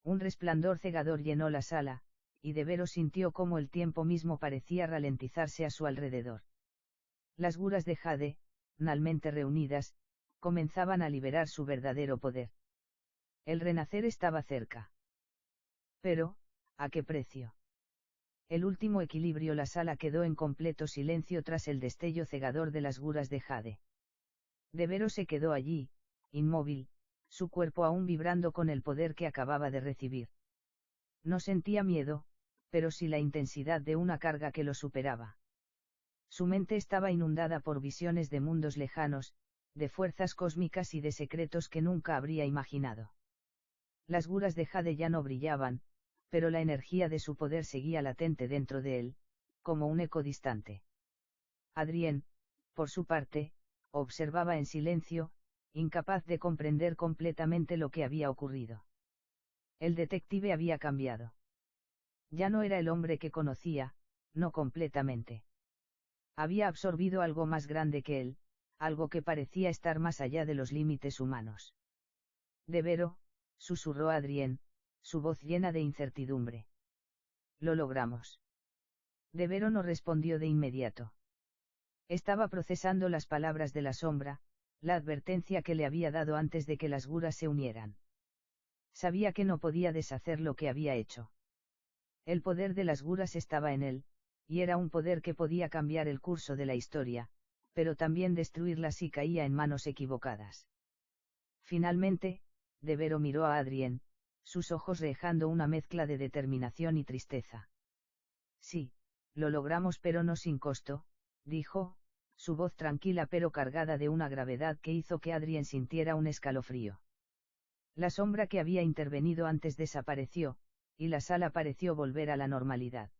Un resplandor cegador llenó la sala, y Devero sintió cómo el tiempo mismo parecía ralentizarse a su alrededor. Las guras de Jade, nalmente reunidas, comenzaban a liberar su verdadero poder. El renacer estaba cerca. Pero, ¿a qué precio? El último equilibrio. La sala quedó en completo silencio tras el destello cegador de las guras de Jade. Devero se quedó allí, inmóvil, su cuerpo aún vibrando con el poder que acababa de recibir. No sentía miedo, pero sí la intensidad de una carga que lo superaba. Su mente estaba inundada por visiones de mundos lejanos, de fuerzas cósmicas y de secretos que nunca habría imaginado. Las guras de Jade ya no brillaban, pero la energía de su poder seguía latente dentro de él, como un eco distante. Adrien, por su parte, observaba en silencio, incapaz de comprender completamente lo que había ocurrido. El detective había cambiado. Ya no era el hombre que conocía, no completamente. Había absorbido algo más grande que él, algo que parecía estar más allá de los límites humanos. De Vero, susurró Adrien, su voz llena de incertidumbre. Lo logramos. De Vero no respondió de inmediato. Estaba procesando las palabras de la sombra, la advertencia que le había dado antes de que las guras se unieran. Sabía que no podía deshacer lo que había hecho. El poder de las guras estaba en él, y era un poder que podía cambiar el curso de la historia, pero también destruirla si caía en manos equivocadas. Finalmente, De Vero miró a Adrien, sus ojos reflejando una mezcla de determinación y tristeza. Sí, lo logramos pero no sin costo, dijo, su voz tranquila pero cargada de una gravedad que hizo que Adrien sintiera un escalofrío. La sombra que había intervenido antes desapareció, y la sala pareció volver a la normalidad.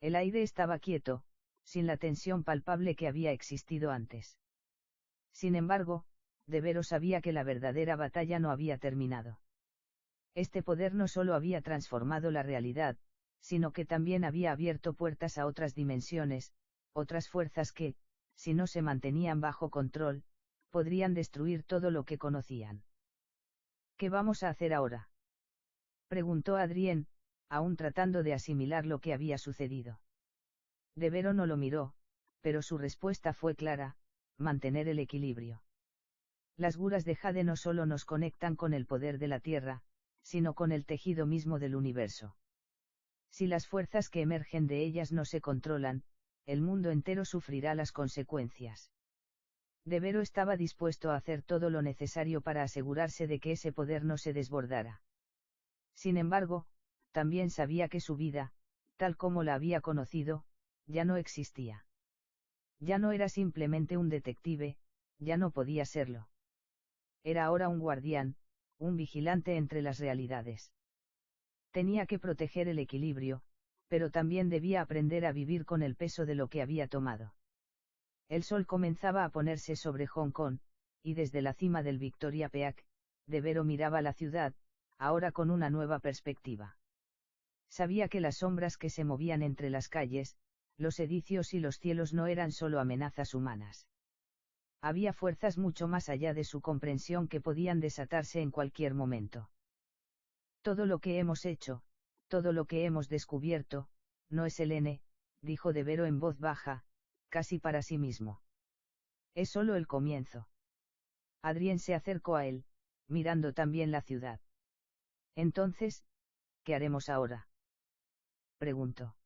El aire estaba quieto, sin la tensión palpable que había existido antes. Sin embargo, De Vero sabía que la verdadera batalla no había terminado. Este poder no solo había transformado la realidad, sino que también había abierto puertas a otras dimensiones, otras fuerzas que, si no se mantenían bajo control, podrían destruir todo lo que conocían. ¿Qué vamos a hacer ahora?, preguntó Adrien, aún tratando de asimilar lo que había sucedido. De Vero no lo miró, pero su respuesta fue clara: mantener el equilibrio. Las guras de Jade no solo nos conectan con el poder de la Tierra, sino con el tejido mismo del universo. Si las fuerzas que emergen de ellas no se controlan, el mundo entero sufrirá las consecuencias. De Vero estaba dispuesto a hacer todo lo necesario para asegurarse de que ese poder no se desbordara. Sin embargo, también sabía que su vida, tal como la había conocido, ya no existía. Ya no era simplemente un detective, ya no podía serlo. Era ahora un guardián, un vigilante entre las realidades. Tenía que proteger el equilibrio, pero también debía aprender a vivir con el peso de lo que había tomado. El sol comenzaba a ponerse sobre Hong Kong, y desde la cima del Victoria Peak, De Vero miraba la ciudad, ahora con una nueva perspectiva. Sabía que las sombras que se movían entre las calles, los edificios y los cielos no eran solo amenazas humanas. Había fuerzas mucho más allá de su comprensión que podían desatarse en cualquier momento. Todo lo que hemos hecho, todo lo que hemos descubierto, no es el N, dijo De Vero en voz baja, casi para sí mismo. Es solo el comienzo. Adrien se acercó a él, mirando también la ciudad. Entonces, ¿qué haremos ahora?, preguntó.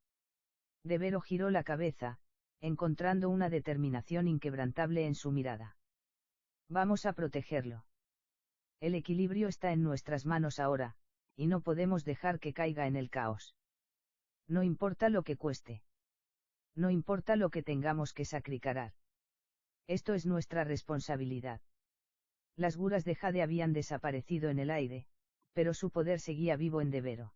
De Vero giró la cabeza, encontrando una determinación inquebrantable en su mirada. Vamos a protegerlo. El equilibrio está en nuestras manos ahora, y no podemos dejar que caiga en el caos. No importa lo que cueste. No importa lo que tengamos que sacrificar. Esto es nuestra responsabilidad. Las guras de Jade habían desaparecido en el aire, pero su poder seguía vivo en De Vero.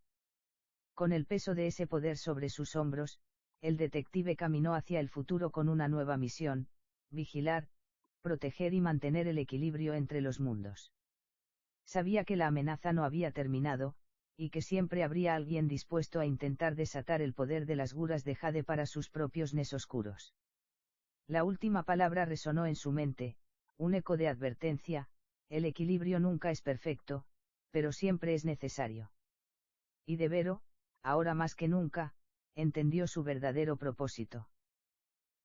Con el peso de ese poder sobre sus hombros, el detective caminó hacia el futuro con una nueva misión: vigilar, proteger y mantener el equilibrio entre los mundos. Sabía que la amenaza no había terminado, y que siempre habría alguien dispuesto a intentar desatar el poder de las guras de Jade para sus propios nes oscuros. La última palabra resonó en su mente, un eco de advertencia: el equilibrio nunca es perfecto, pero siempre es necesario. Y De Vero, ahora más que nunca, entendió su verdadero propósito.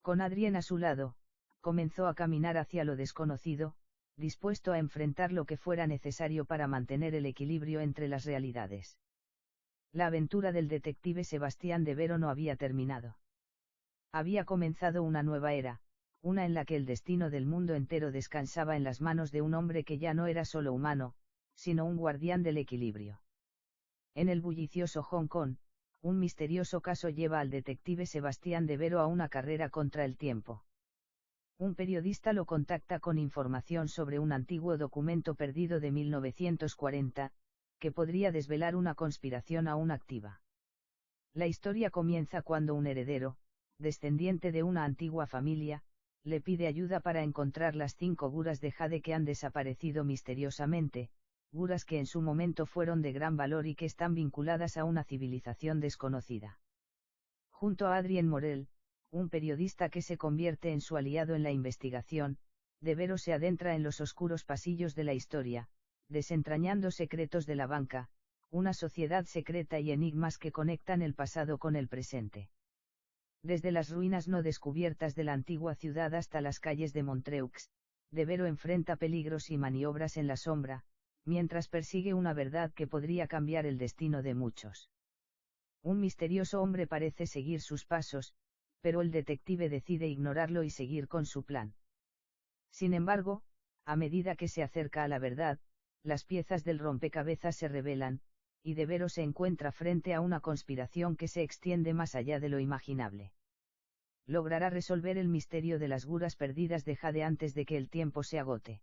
Con Adrien a su lado, comenzó a caminar hacia lo desconocido, dispuesto a enfrentar lo que fuera necesario para mantener el equilibrio entre las realidades. La aventura del detective Sebastián De Vero no había terminado. Había comenzado una nueva era, una en la que el destino del mundo entero descansaba en las manos de un hombre que ya no era solo humano, sino un guardián del equilibrio. En el bullicioso Hong Kong, un misterioso caso lleva al detective Sebastián De Vero a una carrera contra el tiempo. Un periodista lo contacta con información sobre un antiguo documento perdido de 1940, que podría desvelar una conspiración aún activa. La historia comienza cuando un heredero, descendiente de una antigua familia, le pide ayuda para encontrar las 5 guras de jade que han desaparecido misteriosamente, guras que en su momento fueron de gran valor y que están vinculadas a una civilización desconocida. Junto a Adrien Morel, un periodista que se convierte en su aliado en la investigación, Devero se adentra en los oscuros pasillos de la historia, desentrañando secretos de la banca, una sociedad secreta y enigmas que conectan el pasado con el presente. Desde las ruinas no descubiertas de la antigua ciudad hasta las calles de Montreux, Devero enfrenta peligros y maniobras en la sombra, mientras persigue una verdad que podría cambiar el destino de muchos. Un misterioso hombre parece seguir sus pasos, pero el detective decide ignorarlo y seguir con su plan. Sin embargo, a medida que se acerca a la verdad, las piezas del rompecabezas se revelan, y Devero se encuentra frente a una conspiración que se extiende más allá de lo imaginable. Logrará resolver el misterio de las guras perdidas de Jade antes de que el tiempo se agote.